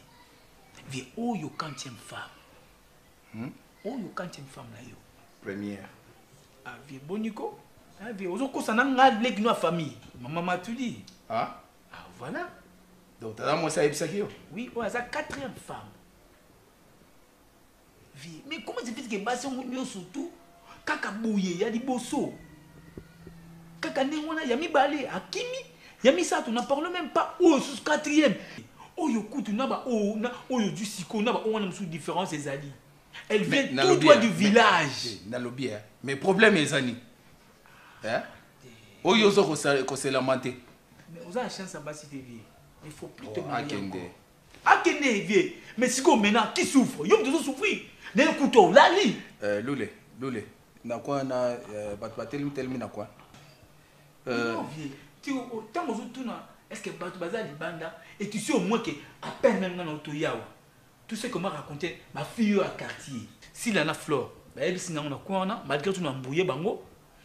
Vie oh yo quantième femme. Oh yo quantième femme na yo. Première. Ah vie boniko. Ah vie ozoko sana ngalek no famille. Maman m'a tout dit. Ah voilà. Donc t'as moi ça epsakio. Oui, ouais, ça 4e femme. Vie. Mais comment c'est fait que basi on surtout kaka bouye ya di bosso. Kaka nengona ya mi balé akimi. Ya mi ça tu n'en parle même pas oh sous 4e. Oh yo kutu na ba oh na oh yo du siko na ba on a sous différence les ali. Elle vient tout droit du village. Na lobby hein. Mais problème les ani. Hein? Oh yo zo ko se lamenter. Mais vous avez chance à basi te vie. Il faut plus te marier. Akende vie. Mais si qu'on maintenant qui souffre, yo doit souffrir. Né couteau lali. Lule. Na quoi na telmi na quoi? Non vie. Tu tant aux tout na est-ce que batu bazali banda et tu sais au moins que à peine même dans autoyawa. Tout ce que m'a raconté ma fille à quartier. Si la na flore, bah elle si na on a quoi na malgré tout na mbouye bango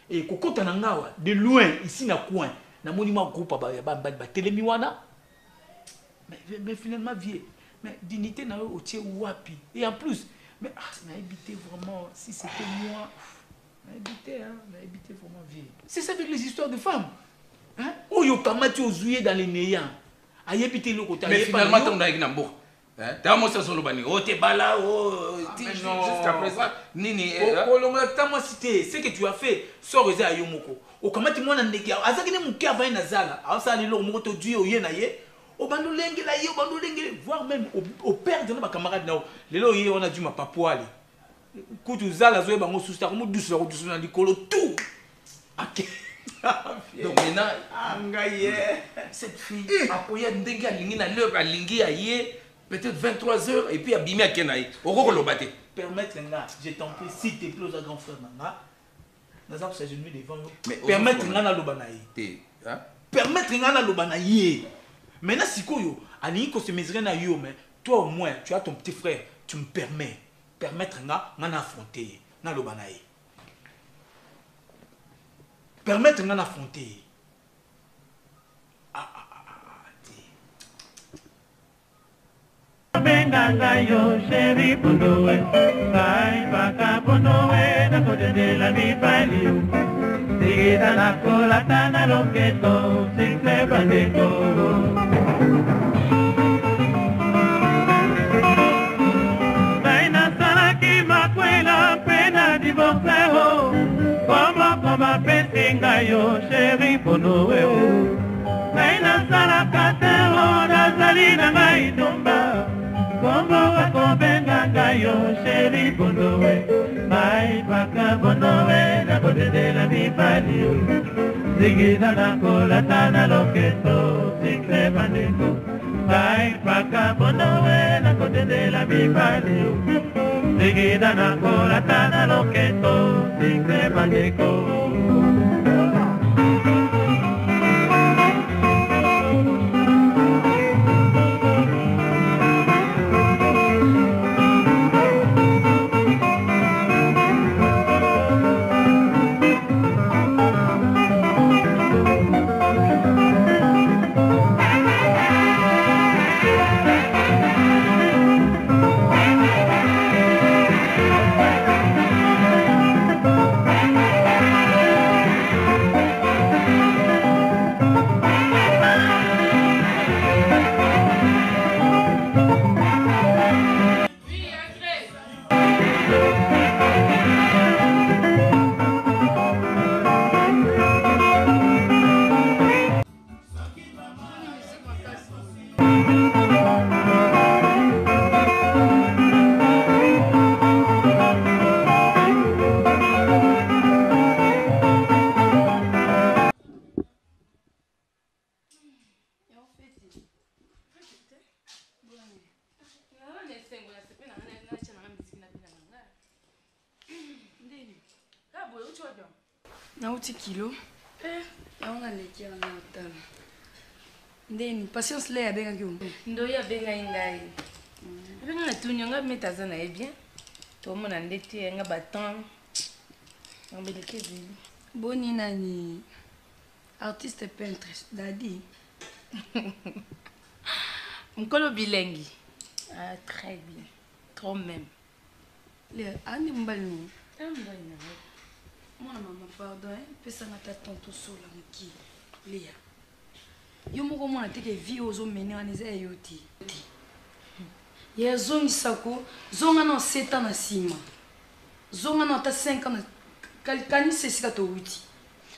et kokota na ngawa de loin ici na coin na monument groupe ba telemi wana. Mais finalement, vie, mais dignité n'a au tiers wapi. Et en plus, mais n'a habité vraiment, si c'était moi, n'a habité vraiment vie. C'est ça avec les histoires de femmes. Hein? Oh, yo kamati ozouye dans les néants. Aïe habité le côté. Mais finalement, tu n'as pas d'ambour. T'as moi ça sur le banni. Oh, t'es bala, oh, jusqu'à présent, nini. Oh, t'as moi cité. Ce que tu as fait, sors à Yomoko. Oh, kamati moi n'a négé. Azaki ne mouké avant Nazala. Alors ça, les lots, mon moto du oye naye. Au bandolenge là, au bandolenge, voire même au père de nos camarades là. Les lois, on a dû ma papoile. Quand tu as la zoé, on sous ta remous douce, on a dit colo tout. Donc maintenant, cette fille, après il y a une l'heure à lingi aïe, peut-être 23 h et puis à bimé à Kenaï. Au gros le batté. Permettre là, je t'en prie, s'il te plaît, aux grand frère Nanga, nous avons s'agenouillé devant nous. Permettre là na lobanaï. Permettre là na lobanaï. Maintenant, si koyo, ani ko se mesurer na yo, mais toi au moins, tu as ton petit frère, tu me permets, permettre nga affronter, na lobanaï. Permettre nga affronter. benga ngayo sheri pondowe kai baka pondowe na kote de la mibali sigida na kola tana loketo sikse bandeko baina salaki makwela pena divorce ho koma pesi ngayo sheri pondowe baina salaka tero na zalina ngai tumba Kombo wako benga ngayo sheri bondowe Mai paka bondowe na kote de la mibali Zigida na kola tana loketo sikse bandeko Mai paka bondowe na kote de la mibali Zigida na kola tana loketo sikse bandeko nauti kilo naona lekia na utano ndeni patience le abenga kyo ndo ya benga ingai benga na tunyo nga metaza na bien to mona ndeti nga baton ngambele kezi boni nani artiste peintre dadi mkolo bilengi ah très bien trop même le ani mbali tambona Mon maman, pardon, pesa ngata tonto sola mki. Léa. Yo moko mona teke vie ozo mene aniza yoti. Ya zongi sako, zonga na 7 ans na sima. Zonga na ta 5 ans kani sesika to wuti.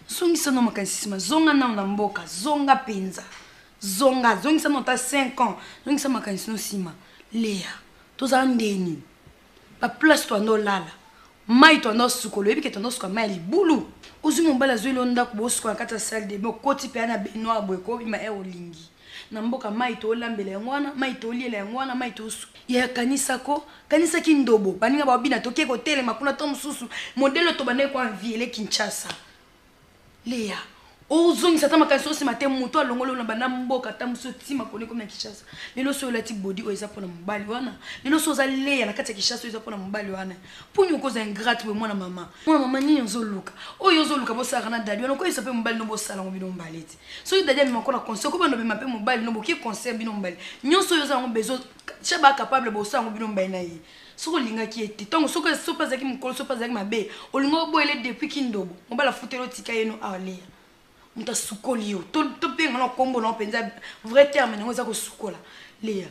Zongi sana makanisi sima, zonga na mboka, zonga penza. Zongi sana ta 5 ans, zongi sana makanisi no sima. Léa, toza ndeni. Pa place to ando lala. Mai to ndo sukolo yebi ke to ndo suka mai libulu uzi mombala zwelo ndako bosuko na kata salle de mo koti pe na benoir boy ko bima e olingi na mboka mai to lambela ngwana mai to liela ngwana mai to su ya kanisa ko kanisa kindobo baninga ba bina to ke ko tele makuna to mususu modelo to bane kwa viele Kinshasa Léa ozongi sata makanso si matin muto alongolo na bana mboka ta muso tima kone comme na Kinshasa lelo so lati body o ezapona mbali wana lelo so za Léa na kati ya Kinshasa ezapona mbali wana punyo ko za ingrate we mwana mama nini nzoluka oyo nzoluka bo sara na dadi wana ko isape mbali no bo sala ngo bino mbaleti so yi dadi mi makona conseil ko bano be mape mbali no bo ki conseil bino mbali nyonso yo za ngo bezo chaba capable bo sala ngo bino mbali na yi soko linga ki ete tongo soko so pas zaki mkolo so pas zaki mabe olingo boele depuis kindobo mbala futelo tika yeno a Léa Muta sukoli yo to penga na kombo na penza vrai terme ngo za ko sukola Léa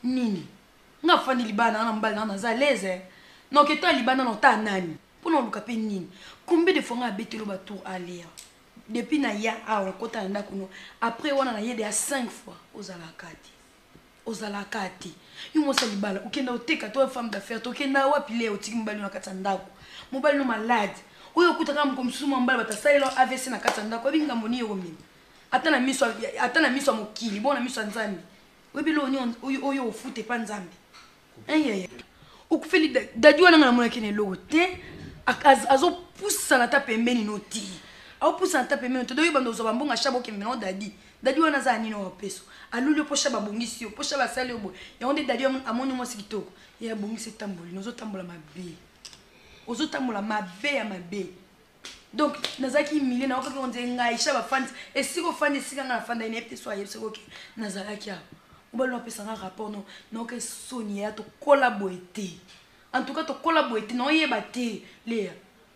nini nga fani libana na mbali na za leze no ke to libana no ta nani pona luka pe nini combien de fois nga betelo ba tour à Léa depuis na ya a on kota na kuno après wana na yede à 5 fois ozala kati yumo sa libala ukenda oteka to femme d'affaires to kenda wapi Léa otiki mbali na kata ndako mobali no malade oyo kutaka mkomsuma mbala batasalela AVC na kata ndako binga moni yo mimi atana miso mokili bona miso nzambi webilo ni oyo ofute pa nzambi ayaya ukufeli dadiwa nanga na mona kene lote azo pusa na ta pembeni noti au pusa na ta pembeni to doyo bando zo bambonga shabo ke meno dadiwa na za nino wapeso aluli po shaba bongisi yo po shaba sali obo ya onde dadiwa amoni mo sikitoko ya bongisi tamboli nozo tambola mabe ozotambola mabe ya mabe donc nazaki milé na okaki on ngai shaba fans et siko fans sika na fanda ine pete so ayebse ko nazalaki a on va appeler ça un rapport non que Sonia to collaborer. En tout cas to collaborer non yebate Léa.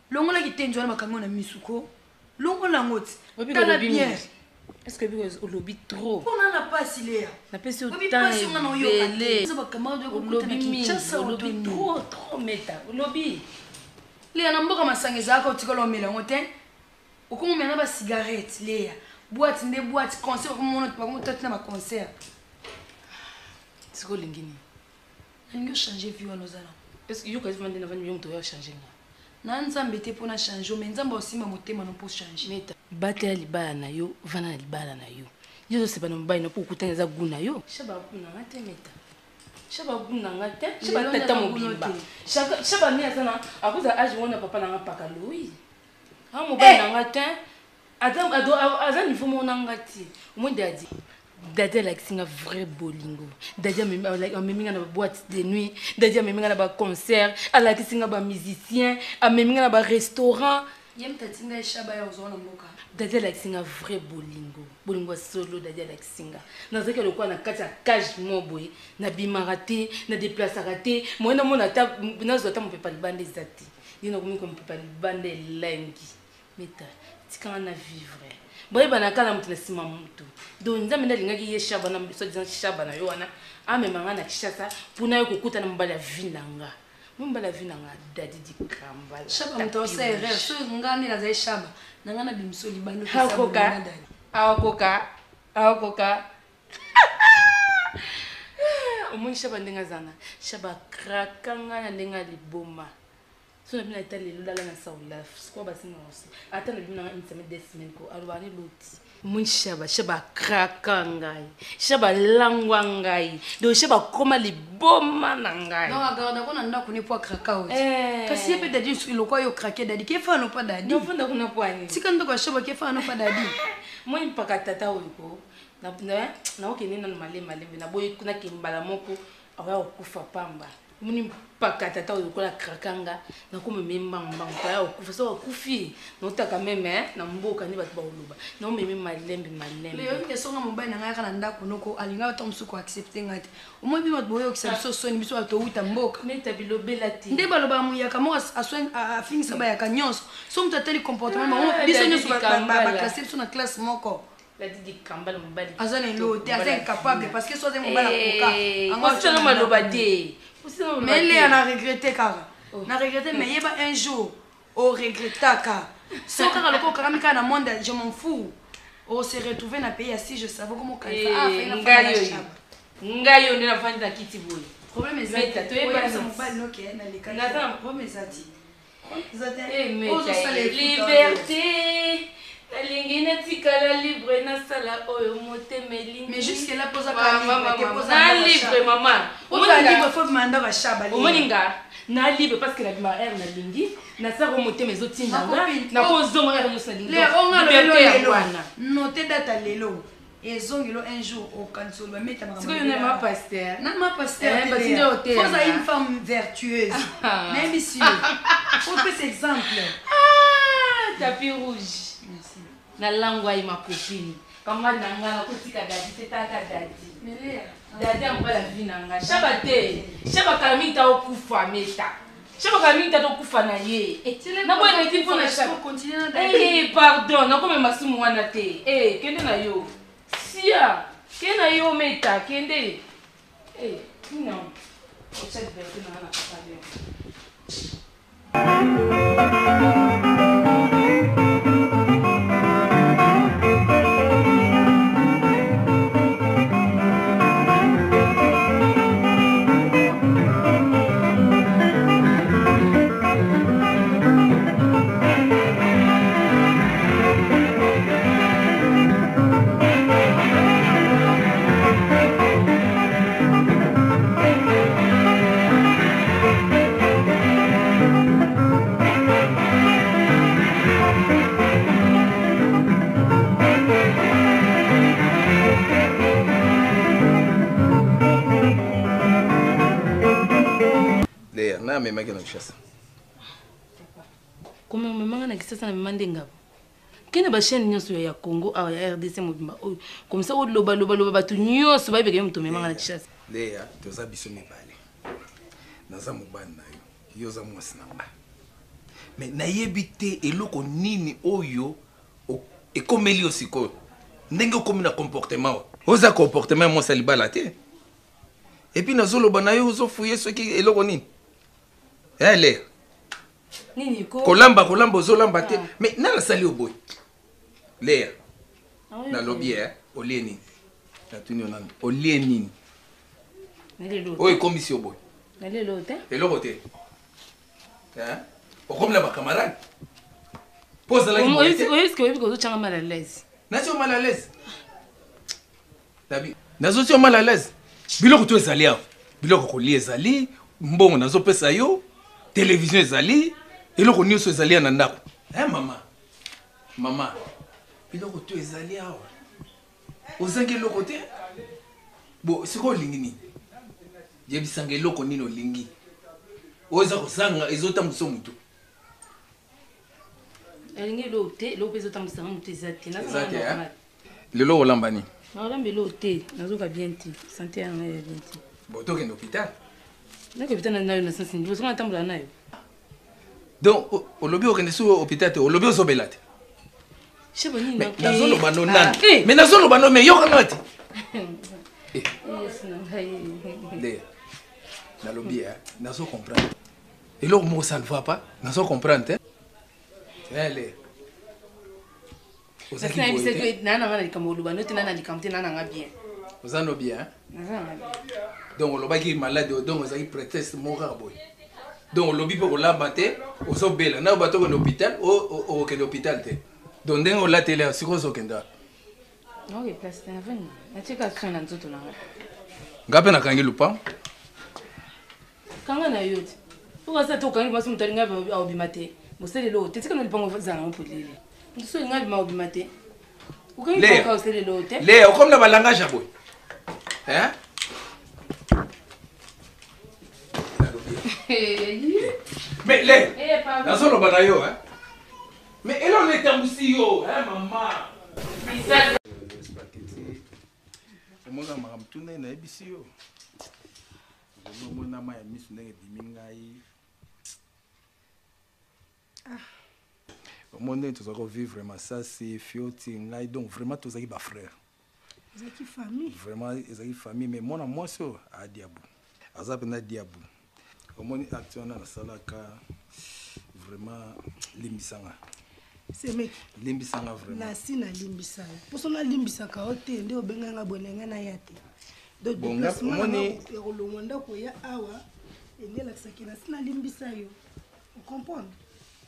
Longo la qui tenjwa makango na misuko. Longo la ngoti. Tala bien. Est-ce que vous lobby trop? On n'a pas si Léa. La personne autant est ça va camarade de lobby trop méta. Lobby. Léa na mboka masangeza ka utikolo mela ngote. Okomo mena ba cigarette Léa. Boîte ndé boîte concert comme on pas comme tata na concert. C'est quoi lingini? Ningo changer vie nos ala. Est-ce que yo ka vendre na vendre yo mto changer? Na nzambe te pona changer mais nzambe osima motema no pour changer. Meta bate libala na yo vana na libala na yo. Yo se bana mbayi na pour kutana za guna yo. Shaba kuna ngate meta. Shaba guna ngate. Shaba tata mobimba. Shaba ni asana akuza age wona papa na ngapaka lui. Ha mobali na ngate. Azan il faut mon ngati. Mo dadi. Dadia like singa vrai bolingo. Dadia meminga na boîte de nuit. Dadia meminga na ba concert. Ala ki singa ba musicien. A meminga na ba restaurant. Yem tatinga shaba ya ozona mboka. Dadia like singa vrai bolingo. Bolingo solo dadia like singa. Na zeke lokwa na kati ya cage moboy. Na bimarate, na déplacer raté. Moi na mona ta na zota mo pe pa libande zati. Dino komi ko mo pe pa libande lengi. Meta tika na vivre. Boy banakala mtu na sima mtu. Do nzambe ndalingaki ye shaba na so disant shaba na yo wana amemanga na kishasa puna yo kukuta na mbala vinanga. Mbala vinanga dadi di kambala. Shaba mtu osere so ngani la za shaba. Nangana bimso libano kisa. Akoka. Omoni shaba ndenga zana. Shaba krakanga na ndenga liboma. So na bina itali lula na saula. Squad basi na osi. Ata na bina na insame desmen ko alwani loti. Mon shaba krakangai. Shaba langwangai. Do shaba koma liboma nangai. Non regarde ko na ndako ne po krakao. Kasi pe dadi sur le quoi yo kraké dadi ke fa no pa dadi. Non funda kuna kwani. Tika ndo ko shaba ke fa no pa dadi. Mon pakatata oliko. Na okene na malema na boy kuna kimbala moko awa okufa pamba. Muni pakatata oliko la krakanga na kuma memba mbanga ya okufa so okufi notaka meme na mboka ni batu ba oluba na meme malembe leo ke songa mobali na ngaka na ndako noko alinga to msuko accepter ngati omobi batu boyo kisaba so soni biso ato uta mboka meta bilobela ti nde baloba mu yaka mo aswen afingisa ba yaka nyonso so mtu atali comportement mo biso nyonso ba classer so na classe moko la didi kambala mobali azana lote asa incapable parce que so ze mobali akoka anga so na maloba te. Mais il a regretté car. Na regretté mais il y a un jour au regrettat car. Ce car le corps quand na monde je m'en fous. On se retrouver na pays si je savais comment faire. Ah fait na ngayo ndina fanya kiti boy. Problème est ça. Tu es pas ça mon pas no ke na les cas. Nathan problème est ça ti. Liberté. La lingine tikala libre na sala oyo motemeli. Mais jusque là posa ka libre, na libre maman. Posa libre faut manda ba shaba libre. Omoninga na libre parce que la bima air na lingi na sala moteme zotinda na ko zonga ya musa lingi. Le onga lelo note data lelo. Ezongilo un jour au cancel ba meta ma. C'est que ne ma pasteur. Na ma pasteur. Posa une femme vertueuse. Même ici. Faut faire cet exemple. Ah, tapis rouge. Na langwa ima copine kama nanga kutika dadi tetaka dadi dadi ambala vinanga shaba kaminta okufa meta shaba kaminta okufa na ye na boy na tipo na shaba continuer na pardon na kome masumu wana te kende na yo sia kena yo meta kende non o check back na papa na memaki na kishasa kome memanga na kishasa na memande ngabo kene bachaîne nyonso ya Congo awa ya RDC mobimba oyo comme ça loba bato nyonso bayebeke moto memanga na Kinshasa. Leya toza biso mibale naza mobali na yo yoza mwasi na nga mais nayebi te eloko nini oyo ekomeli yo sikoyo ndenge okomi na comportement oza comportement ya mwasi ya libala te epuis nazoloba na yo ozofuye soki eloko nini Leya nini kolamba ozolamba te mais nani asali yo boye Leya nalobi olie nini natuni onani olie nini oyo ekomisi yo boye eloko te okomi na bakamarade mpo ozalaki mal à l'aise nati yo mal à l'aise nazoti yo mal à l'aise biloko to ezali awa biloko kolia ezali mbongo nazopesa yo télévision ezali eloko nyonso ezali na ndako mama biloko to ezali awa ozangi eloko te bo sikoyo olingi nini yebisanga eloko nini olingi oza kozanga ezotambwisa motu elingi eloko te eloko mpe ezotambwisanga motu eza te lelo olamba nini naolamba eloko te nazoka bien te sante yanga ya bien te bo tokende hôpital naka hôpital nayo na sansi ndivo songa natambola nayo donc olobi okende so hôpital te olobi ozobela te nazoloba no nani mais nazoloba no mais yokanga te nalobi nazo comprendre eloko moko ça ne va pas nazo comprendre te ele ozano bien donc olobaki malade donc ozalaki prétexte moko kaka boye donc olobi mpe kolamba te ozobela na bato okende hôpital okende hôpital te donc ndenge olatele sikoyo ozokende nga mpe nakangi lupango kanga na yo te okasa te okangi mwasi moto alinga aobima te moselelo te tika na lipango ezanga mopolele moto olinga abima aobima te okangi poka oselelo te le okomi na balangage boye mais le nazoloba na yo mais eloko etambwisi yo mama omonga makambo tuna nayebisi yo omona ma ya miso ndenge ebimi ngai omona ndenge tozalaki kovivre masasi fioti ngai donc vraiment tozalaki bafrère vraiment ezalaki famille mais mwana mwasi oyo adiabu aza mpena diabu omoni acte wana nasalaka vraiment limbisanga limbisanga vraiment nasi nalimbisa yo mposo nalimbisaka yo te nde obenganga bonenge na ya te donc déplacement ekolongwa ndako ya awa endelakisaki nasi nalimbisa yo ocomprendre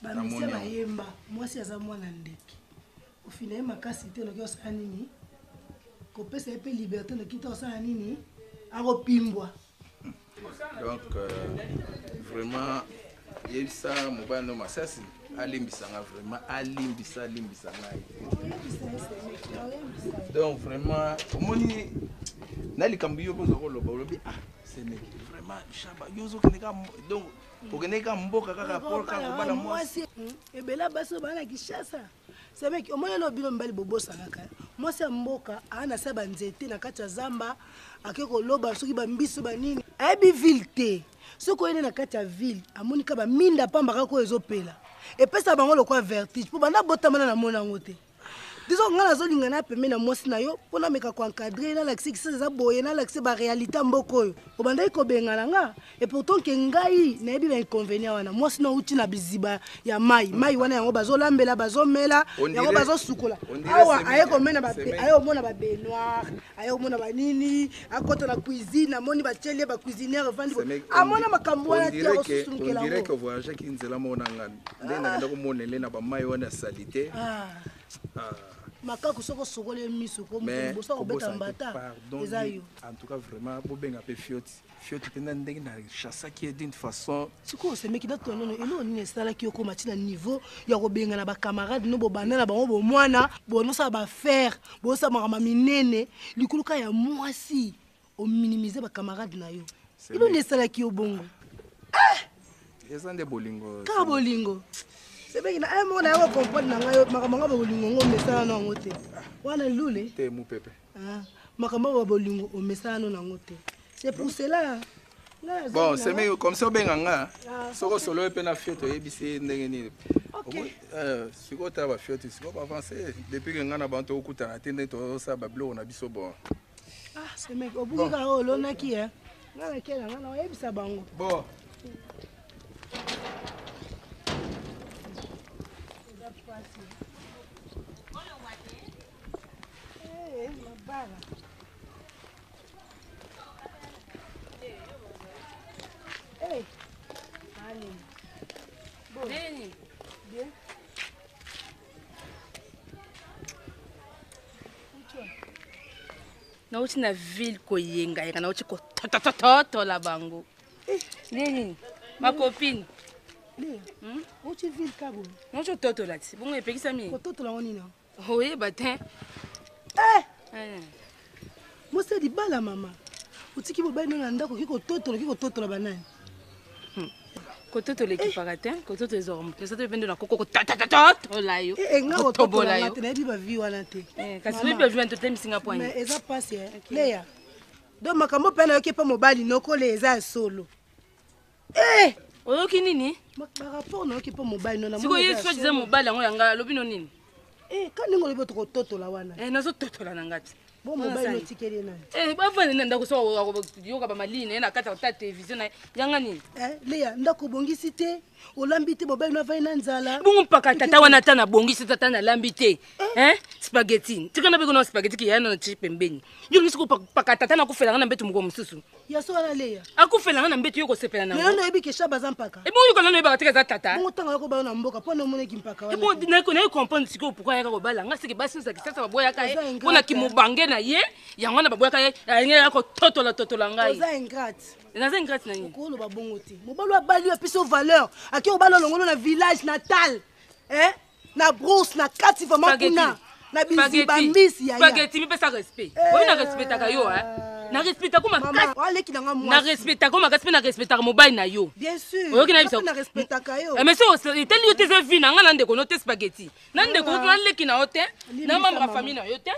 bamisia bayemba mwasi aza mwana ndeke ofina ye makasi te noki osala nini kopesa ye mpe liberté noki te osala nini akopimbwa donc vraiment yebisa mobali no masasi alimbisanga vraiment alimbisa ngai donc vraiment omoni na likambo yo mpoza koloba olobi seneki vraiment shaba yo ozokendeka donc okendeka mboka kaka pol kaka kobala mwasi ebela basi obana na Kinshasa semeki omoni elo bino mibali bobosanaka mwasi ya mboka aana sa banzete na kati ya zamba ake koloba soki bambiso banini ayebi ville te soki oyende na kati ya ville amonika baminda pamba kaka oyo ezopela epesa bango lokwa vertige mpo banda botamana na mona yango te diso nga nazolinga na pembe na mwasi na yo mpo nameka koencadre nalakisi kisasa eza boye nalakisi baréalité ya mboka oyo obandaki kobengana nga et pourtant ke ngai nayebi bainconvénient wana mwasi na outi na biziba ya mai wana yango bazolambela bazomela yango bazosukola awa aye komena aye omona babenoir aye omona banini akota na cuisine amoni batielie bacuisiniere vandi amona makambo wana te akosusunkelaondireke voyageaki nzela mona ngani nde nakenda komonele na bamai wana salite makaku soko sokole miso ko bosa ko beta mbata eza yo en tout cas vraiment bobenga pe fioti tena ndenge na chassa qui est d'une façon siko se meki dato nono elo ni sala ki ko matina niveau ya ko benga na ba camarade no bo banana bango bo mwana bo no sa ba faire bo sa mama minene likuluka ya mwasi o minimiser ba camarade na yo elo ni sala ki obongo eza nde bolingo ka bolingo C'est bien qu'il a un monde à comprendre makamanga bolingo mesana na ngote. Wana lule. Te mu pepe. Ah, makamanga bolingo mesana na ngote. C'est pour cela. Bon, c'est mieux comme ça benganga. Soko solo pe na fête oyebisi ndenge nini. OK. Siko ta ba fête, siko ba avancer depuis que ngana banto okutana tende to sa bablo na biso bon. Ah, c'est mec obuka olo na ki hein. Ngana kela ngana oyebisa bango. Bon. Hey, allez. Bon. Bien. Nauti na ville koyenga yeka nauti ko toto la bango. Nini? Ma copine. Léa. Nauti ville kabo. Nauti toto la ti. Bongo epekisa mi. Ko toto la woni na. Oui, batin. Moi di bala mama. Utiki bo baino na ndako kiko toto la banane. Kototo l'équiparateur, kototo les ormes. Que ça te vende na koko toto la yo. Nga kototo la yo. Na bi ba vi wana te. Kasi bi ba vi wana te misinga point. Mais eza passe Léa. Donc makambo pena yo ke pa mobali noko le eza solo. Oyoki nini? Ba rapport na yo ke pa mobali no na. Siko yeso dize mobali yango yanga lobi no nini? Kandi ngolo bo to toto la wana. Nazo toto la ngati. Bon mobile no tikeli na. Bavana nenda ko so yoka ba maline na kata ta television na yanga nini? Léa ndako bongisi te, olambi te mobile no va ina nzala. Bungu mpaka tata wana tana bongisi tata na lambi te. Spaghetti. Tikana bego no spaghetti ki yana chi pembeni. Yo ngisiku paka tata na kufela na mbetu mugo mususu. Ya so wana Léa. Akufela na mbetu yoko sepela na. Neno ebi ke shaba zampaka. Bongo kana no eba teka za tata. Bongo tanga yoko ba na mboka pona mone ki mpaka wana. Bongo na ko comprendre siko pourquoi yaka ko bala nga siki basi sa kisasa baboya kae. Pona ki mubange na ye. Yango na baboya kae yenga ko totola ngai. Oza ingrate. Naza ingrate na ni. Ko lo ba bongo te. Mobalo abali yo piso valeur. Aki obalo longono na village natal. Na brousse na kati vraiment kuna. Na biziba mbisi ya. Spaghetti mi pesa respect. Obi na respecta ka yo na respecta ko mama. Wale ki nga moi. Na respecta ko makasi na respecta ko mobile na yo. Bien sûr. Oyoki na biso. Na respecta ka yo. Mais so tell you tes vie na nga na ndeko no te spaghetti. Na ndeko na leki na hotel. Na membre famille na yo te.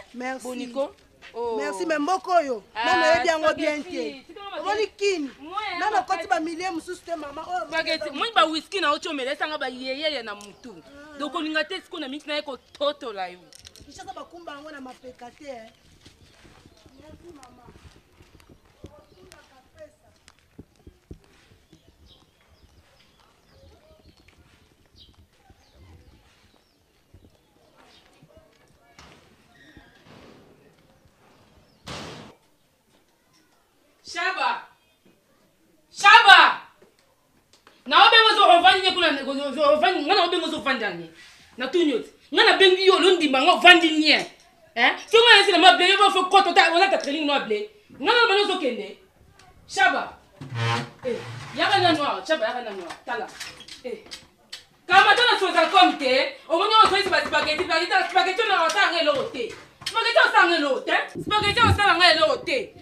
Boniko. Merci mboko yo. Nana yebi yango bien te. Omoni kini. Nana koti ba millier mususu te mama. Spaghetti. Moi ba whisky na ocho melesa nga ba yeye na mutu. Donc olinga te siko na mix na ko toto la yo. Ishaka bakumba yango na mapeka te. Merci mama. Shaba! Na obengo zo ovandi kuna zo ovandi ngana obengo zo vandani. Na tunyot. Ngana bengi yo lundi bango vandi nye. So ngana esi na mable yo fo koto ta wala ta training no ble. Ngana bano zo kende. Shaba. Yaka na noa, Shaba yaka na noa. Tala. Kama tana soza komite, omonyo so isi spaghetti na ota ngelo te. Spaghetti o ngelo te. Spaghetti o ngelo te.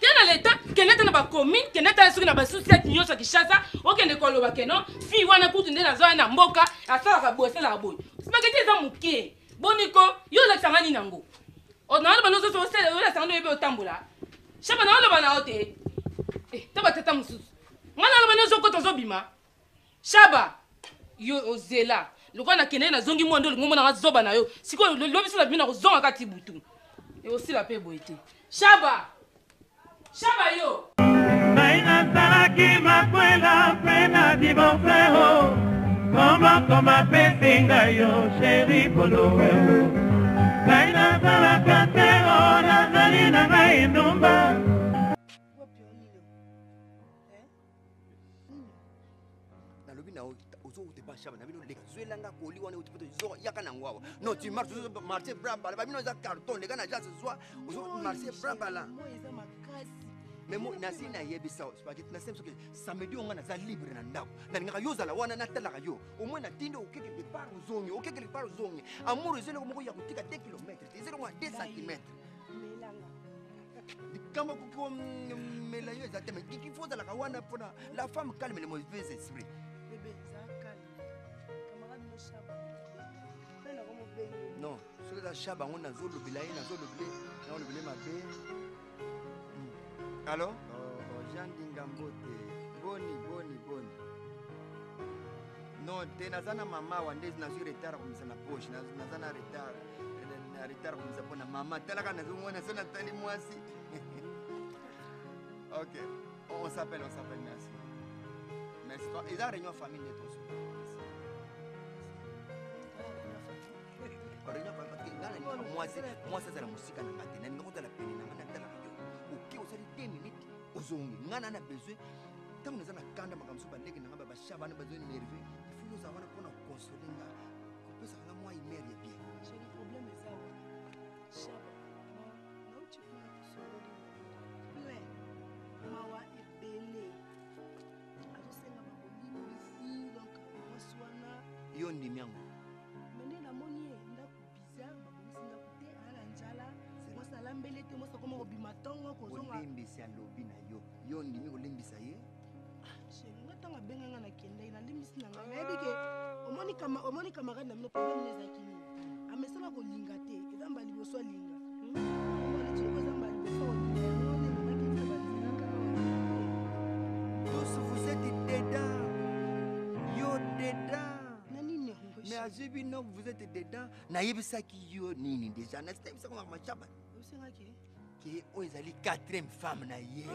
Kena l'état, keneta na ba commune, keneta suki na ba société nyoso Kinshasa, okende ko loba keno, fi wana kutu nde na zo na mboka, asala ka boye, sala ka boye. Spaghetti za mukie. Boniko, yo la sangani nango. O na lo banozo so sele, yo la sangano yebe otambola. Shaba na lo bana ote. Taba tata mususu. Ngana lo banozo ko tozo bima. Shaba, yo ozela. Lokwa na kene na zongi mondo ngombo na zoba na yo. Siko lo biso la bina ko zonga kati butu. Et aussi la paix boité. Shaba yo. Naina salaki makwela pena divorceo. Koma pesinga yo chéri polowe. Naina salaka teo na zalina ngai ndumba. Nalobi na ozo uteba Shaba na bino leka zwelanga koli wana utipoto zo yaka na ngwawa. Non tu marches bramba la bino za carton leka na jase zwa ozo marcher bramba la. Mais moi nasi na yebisa spaghetti na semso ke samedi on na za libre na ndako. Na ngaka yoza la wana na tala yo. Au moins na tindo okeke de par zongi, okeke de par zongi. Amour zele ko moko ya kutika 2 km, zele ko 2 cm. Kama kuko mela yo exactement. Qui faut la kawana pona la femme calme les mauvais esprits. Non, ce que ça on a zolo bilay, na zolo blé, na zolo blé ma bé. Alors? Jean Dingambote, boni. Non, te nazana mama wandezi na sur retard comme ça na poche, nazana retard. Na retard comme ça pour na mama, talaka na zomona sona tali mwasi. OK. On s'appelle, merci. Merci. Ils ont réunion famille de tous. Moi ça c'est la musique na matin, ngoko la peine na ngana tala yo. OK, on sali 2 minutes, ozongi. Ngana na besoin. Tant nous na kanda makamsu ba leki na ngaba ba shaba na besoin nerveux. Il faut nous avoir pour nous consoler nga. Qu'on peut ça la moi il mère bien. J'ai le problème est ça. Shaba. Non, tu peux pas consoler. Plein. Mawa ebele. Azo senga ba bolimi ici donc moi swana. Yo ndimiango. Mene na moni ndako bizarre ba bolisi ndako te ala njala. Moi ça lambele te moi ça comme obima tongo kozonga. Olimbisa lobi na yo. Yo ndimi olimbisa ye. Nga tanga benga na kende na limisi na nga. Yebi ke omoni camarade na mino problème les akini. Amesala ko linga te. Ezamba liboso linga. Omoni tu ko ezamba liboso linga. Tous vous êtes dedans. Yo dedans. Mais à Zubino, vous êtes dedans. Naïbisa qui yo nini déjà. N'est-ce pas comment ma chaba? Qui est allé 4e femme na ye.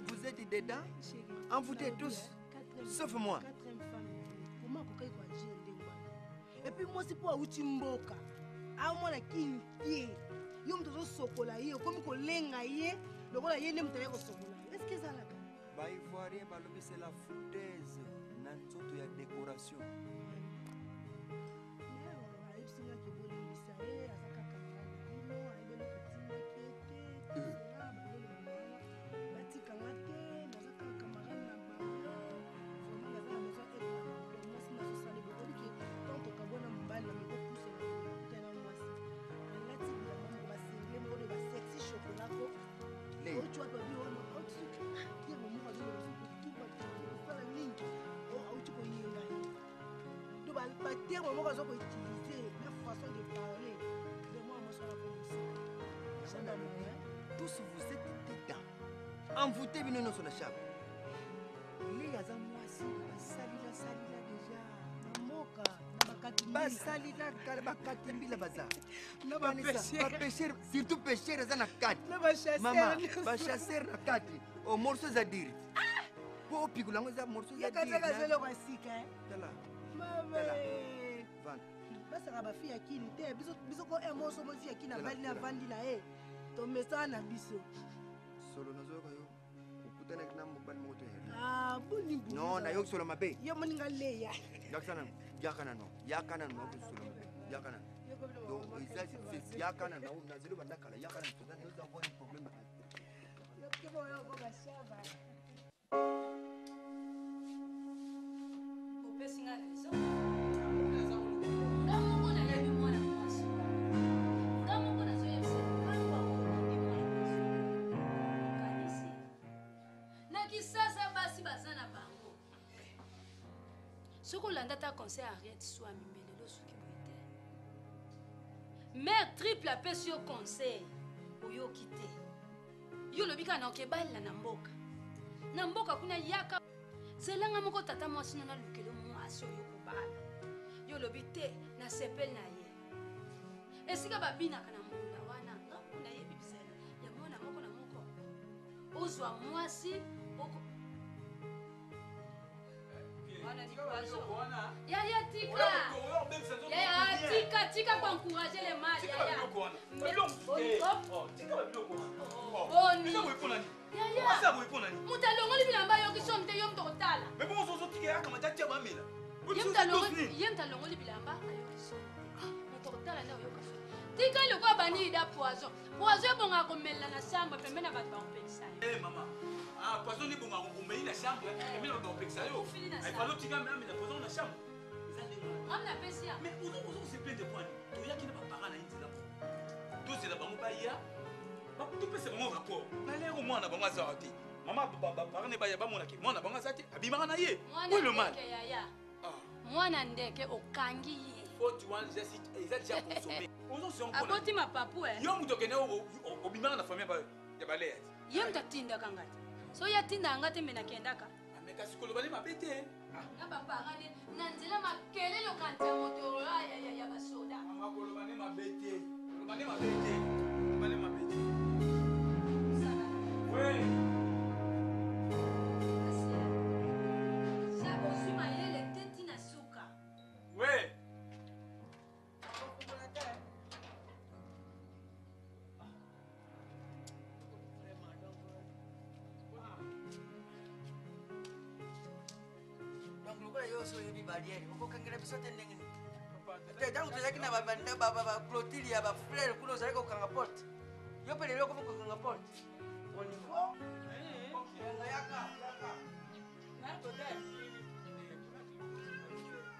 Vous êtes dedans? Envoûtez tous. Sauf moi. 4e femme. Comment kokai ko agir ndengwa. Et puis moi c'est pour auti mboka. A moi na kintie. Yo mtozo sokola ye comme ko lenga ye. Lokola ye ne mtaya ko sokola. Est-ce que ça la ka? Ba ivoirien ba lobi c'est la foutaise. Na nzoto ya décoration. Tous vous êtes dedans. Envoûtez bien nos sur la chape. Les gars, moi aussi, salila déjà. Namoka, ba salila kalbakati la bazar. Na ba pêcher, surtout pêcher dans la carte. Maman, ba chasser na carte. Au morceau za dire. Po pikulango za morceau za dire. Yakaza zelo kwa sika. Tala. Mama. Van. Basaka ba fi yakini te biso ko emoso mo fi yakina bali na vandi na e. To mesa na biso. Solo nazoka yo. Ukutana kina mbali moto heri. Ah, buni buni. No, na yo solo mabe. Yo moninga leya. Yakana no. Yakana no ko solo mabe. Yakana. Donc c'est yakana na na zelo bandakala yakana to that is avoir un problème. Yo kibo yo ko bashaba. Opesinga rezo. Soko landa ta conseil arrête soit mimbelelo suki boite. Mère triple appel sur conseil oyo kité. Yo lobika na okebala na mboka. Na mboka kuna yaka zelanga moko tata mwasi na lukelo mwasi oyo kobala. Yo lobite na sepel na ye. Esika babina kana munda wana ngakuna ye bibisela. Ya mona moko na moko. Ozwa mwasi oko Ya tika pour encourager les mâles. Ah, poisson ni bonga on met la chambre, mais on doit pexer yo. Il faut l'autre gars même la poisson la chambre. On la pexia. Mais où c'est plein de points. Tu y a qui ne va pas parler là. Tout c'est là bango baïa. Ba tout peut c'est mon rapport. Na lero moi na bango zaati. Maman baba parler ba ya ba mona ki. Moi na bango zaati. Abima na ye. Où le mal? Mwana ndeke okangi ye. faute wana eza déjà consommé aboti mapapu yo mutu okende obimaka na famille ya baleya ye mutu atindaka nga te so ye atindaka nga te me nakendaka kasi koloba ne mabe te nga papa ngani na nzela makelele okante ya moto ya basoda koloba ne mabe te koloba ne mabe te koloba ne mabe te Ouais. Donc lokola yo so yebi barrière okokangela biso te ndenge nini te ntango tozalaki na baclotile ya bafrere kuna ozalaki kokanga porte yo mpe lelo okomi kokanga porte onivo yaka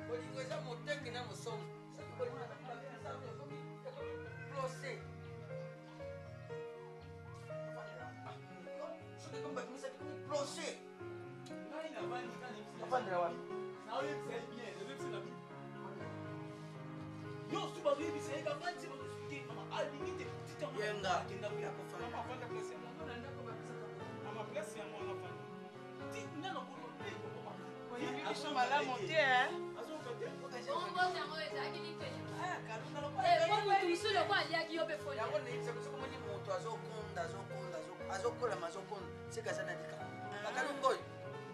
bolingo eza motenge na mosomo soki bolingo plose soki komi bakimisaki komi plose afandela wapi azokolama azokonda seka aza na likama bakalongoyo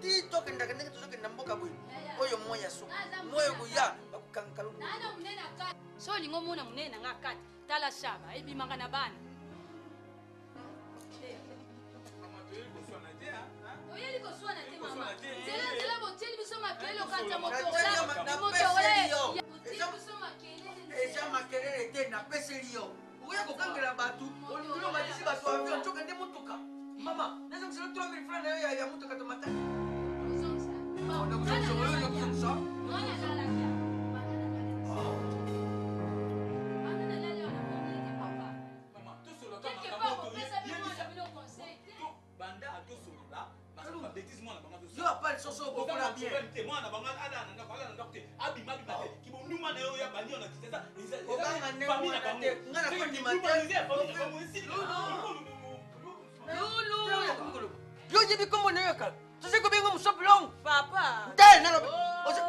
ti tokendaka ndenge tozokenda mboka boye oyo moya suka moyo koya bakokanga kalongo so olingo omona monene na nga kati tala shaba ebimaka na bana oyeli koswana te mama nzela botieli biso makelele okanta eza makelele te napeseli yo okoya kokangela bato olingilo matisi bato avion tokende motuka mama nazongisela 3000 francs na yo ya motuka tomataki yo apali soso okokola bien obanga ndenge nga nakondima te yo yebi kombo na yo kala toze kobenga mosopi longo papa te nalobi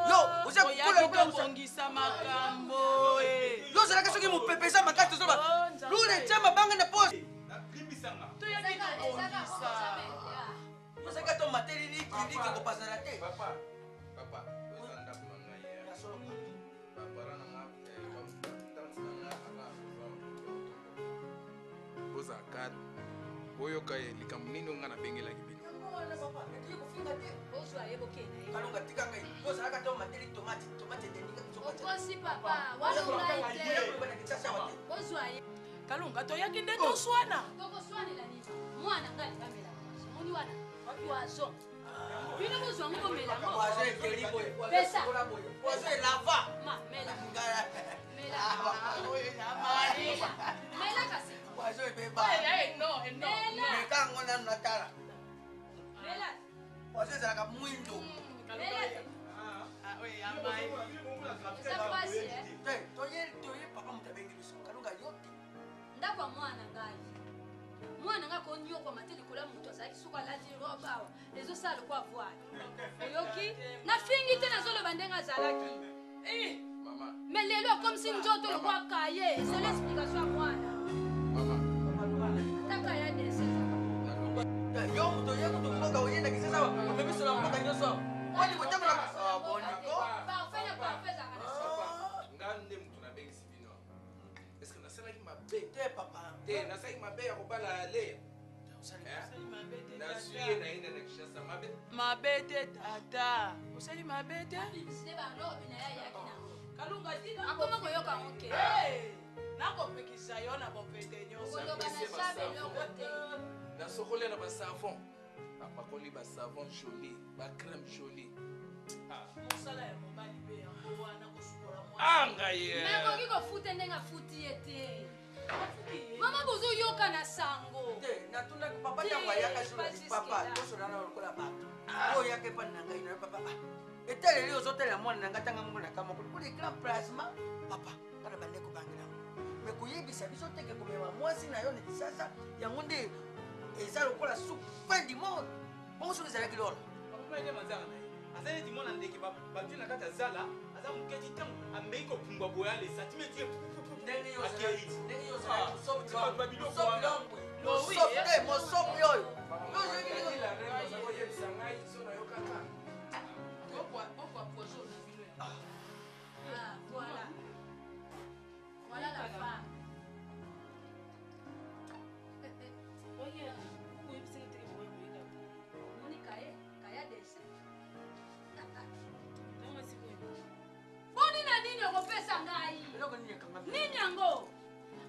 yo ozakobongisa makambo yo ozalaka soki mopepe eza makasi tozoba lule tia mabanga na pose ozalaka to mateli likiliki kopasana te ozaka oyoka ye likambo nini onga nabengelaki bino kalonga tika ngai ozalaka to mateli tomate denika okosi papa walongai te kalunga toyaki nde toswana tokoswanela nini mwana nga libamela moni wana poison bino bozwango bomelango pesa mela kasi mekango nanu natala poison ezalaka mwindo toye papa moto abengi biso kalunga yo te ndako ya mwana ngai mwana nga konyokwama te likolo ya moto azalaki soki alati robe awa ezosala lokwa voile oyoki nafingi te nazoloba ndenge azalaki me lelo akomisi nzoto lokwa kaye ezala explication ya mwana taka ya dese yo moto ye kutu mboka oyendaki sasa omemiso na mboka nyonso wani kotambola boniko parfait na parfait ezalaka na nga nde moto nabengisi bino eske nasalaki mabe te papa te nasalaki mabe ya kobala leya nasuye na ye na kishasa mabe mabe te tata osali mabe te kalunga akoma koyoka moke nakopekisa yo na bopete nyonso nasokoli na basavon apakoli basavon joli bacrème joli mosala ya mobali mpe yango wana kosukola angaye nakoki kofuta ndenge afuti ye te mama bozoyoka na sango te natundaki papa ntango ayaka papa tosonana lokola bato oyo yaka epani na ngai na papa eteleli ozotela mwana na ngai tanga moko na kama pour les grands placements papa kana bandeko bangela me koyebisa biso teke komema mwasi na yo neti sasa yango nde eza lokola su fin du monde bongo soki ezalaki lolo akomaende manzaka na ye aza neti mwana ndeke batui na kati ya zala aza moketi ntango amei kopumbwa boya le santimètre ye mosopi oyo Voilà la femme. Boni na nini okopesa ngai? Nini yango?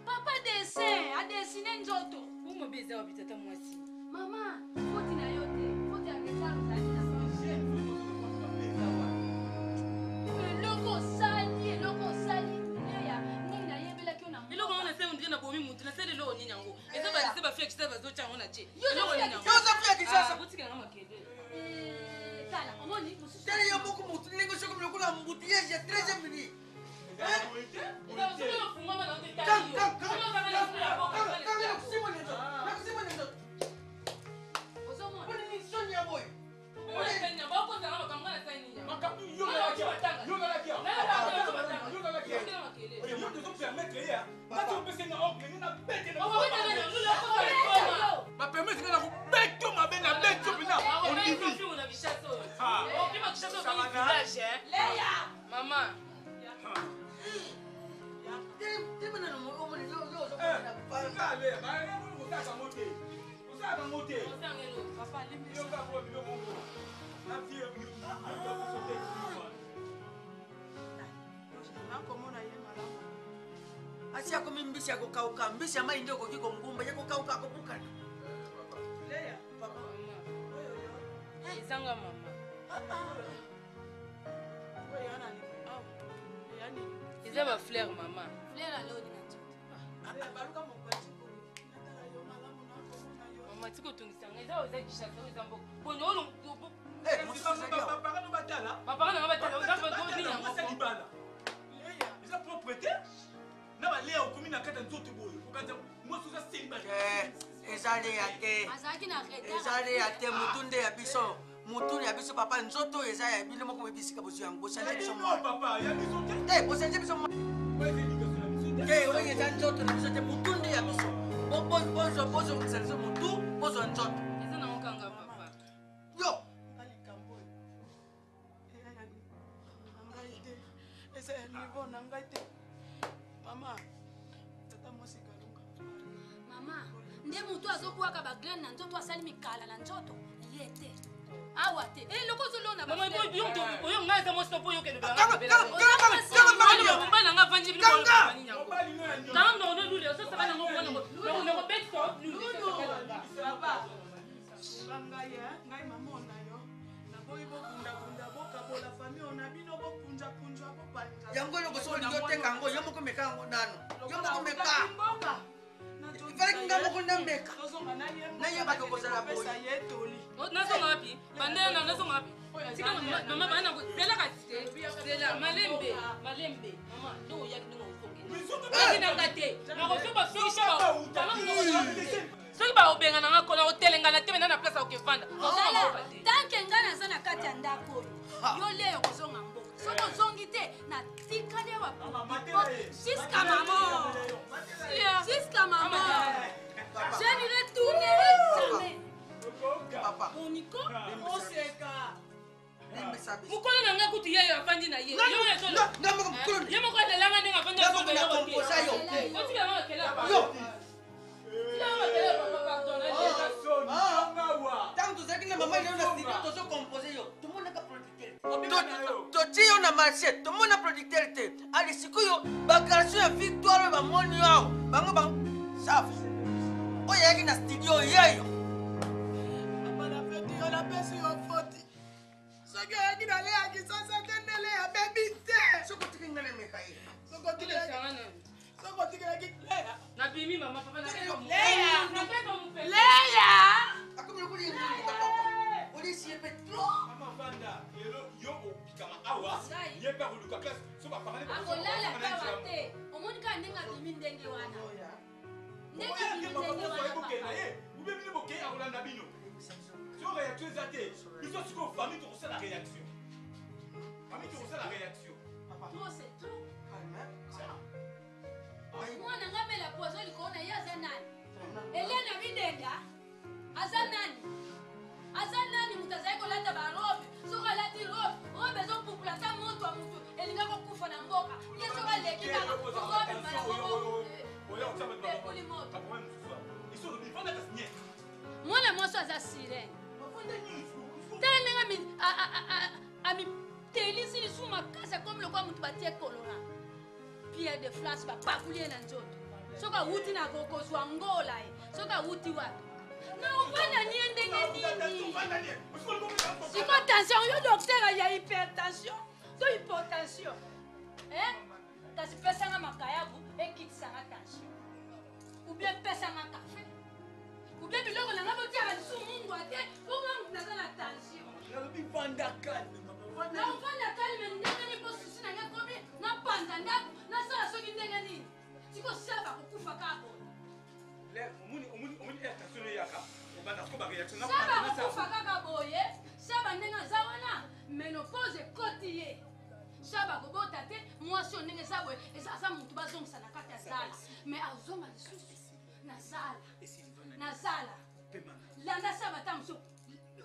Papa dessin, a dessiné nzoto. Umo beza wabitata mwasi. Mama, foti na yote. Foti ya ketalo zali na eloko sali ya nini na yebela kio na mboka. Eloko wana se undire na bomi mutu na se lelo nini yango. Eza ba se ba fia kisa ba zocha ngona je. Eloko nini yango? Yoza fia kisa. Butika ngama kede. Kala, omoni mususu. Tele yo moko mutu ningo shoko mlokula mbutiyeje ya 13e minute. Mama. Asi ako mimbisi ako kauka, mbisi ama ndio koki ngumba yako kauka ako buka. Leya, papa. Izanga mama. Iza ba fleur mama. Fleur alo ni nzo. Baluka mokwachi ko. Mama tiko tungisanga iza oza kishaka oza mboko. Bono ono papa no batala. Papa no batala oza mboko ni yango. Leya, iza propriété. Na ba leo komi na kata nzoto boyo. Kokata moso za simba. Ezale yate. Azaki na retard. Ezale yate mutunde ya biso. Mutunde ya biso papa nzoto eza ya bino moko bebisika boso yango. Bosanje biso mo. Papa, ya biso te. Bosanje biso mo. Oye eza nzoto na biso te mutunde ya biso. Bozo biso mutu, bozo nzoto. Eza na mokanga papa. Yo. Eza niveau na ngai te. Mama, tata mosi kalunga. Mama, nde mutu azobwaka baglane na nzoto asali mikala na nzoto. Yete. Awa te. Loko zolona ba. Mama oyo ngaza mosto po yo ke lubanga. Kanga. Mbana nga vanji bino ko bani nyango. Kanga no no lule so sa bana ngo bona ngo. No no beto lule. Papa. Ngai ya, ngai mama na yo. Na boyi bo kunda bokabola famille ona bino bo punja bo panja. Yango loko so ndio te kango yo moko meka ngo nano. Yo moko meka. Ifale kinga moko ndambeka. Na ye ba ko sala boyi. Nazo ngapi? Bandela nazo ngapi? Sika mama bana ko bela ka tite. Bela malembe. Mama ndo ya kingo ufonge. Baki na ngate. Na ko so ba so shaba. Tama ngo. Soki ba obenga na ngako na hotelenga na teme na place okevanda. Tanke ngana sana kati ya ndako oyo. Yo leo kozonga mboka. Soko zongi te na tikale wa. Jusqu'à maman. Jusqu'à maman. Je ne retournerai jamais. Papa. Moniko, Oseka. Mukolo na nga kutu yeyo afandi na ye. Yo yeso. Yo moko de langa ndinga afandi na kombe yo. Komposa yo. Oti ba nga kela. Yo. Langa kela papa pardon. Tanto zaki na mama leo na studio to so composer yo. Tumona ka producteur. To tiyo na marché, tumona producteur te. Ali sikuyo ba garçon ya victoire ba moni yo. Banga bang. Safi. Oya yaki na studio yeyo. La pesi yo foti. Soki yaki na lea kisasa tendele ya baby te. Soko tiki ngane mekai. Soko tiki yaki lea. Na bimi mama papa na Lea. Na peto mu pe. Lea. Ako mlo kuli ngi papa. Oli si petro. Mwana mwasi aza sirene tala ndenge amitelisi lisu makasi comme lokwa mutu batie kolona pierre de flash bapakulie na nzoto soki awuti na kokozwa ngola ye soki awuti wapi na ofanda nie ndenge nini siko tension yo docteur ya hypertension to hypotension kasi pesanga makayabu ekitisanga tension ou bien pesanga café ou bien biloko na nga botiaka lisu mungu ate onga naza na tension na ofanda kalme ndenge ni posusi na nga komi napanza ndako nasala soki ndenge nini siko saba kokufa kako saba kokufa kaka boye saba ndenge aza wana menopause ekoti ye saba kobota te mwasi oyo ndenge eza boye aza motu bazongisa na kati ya zala me azonga lisusu na zala landa saba ta mosu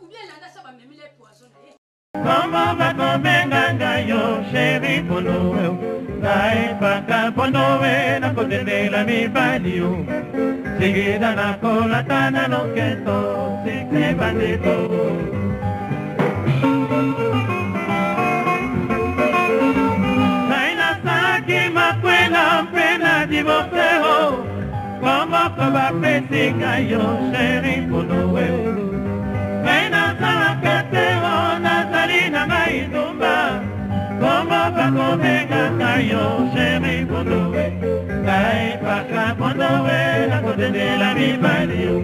ubie landa saba memile poison na ye Comment bakobenga ngayo chéri ponowe ngai paka ponowe nakotendela mibali yo sigida nakolatana loketo sikne bandeko ngai nasalaki makwela mpe na divorceo komoko bapesi ngayo chéri ponowe ngai nasalaka te nazali na ngai ndumba komo bakobenga ngayo chéri pondowe ngai paka pondowe nakotendela mibali yo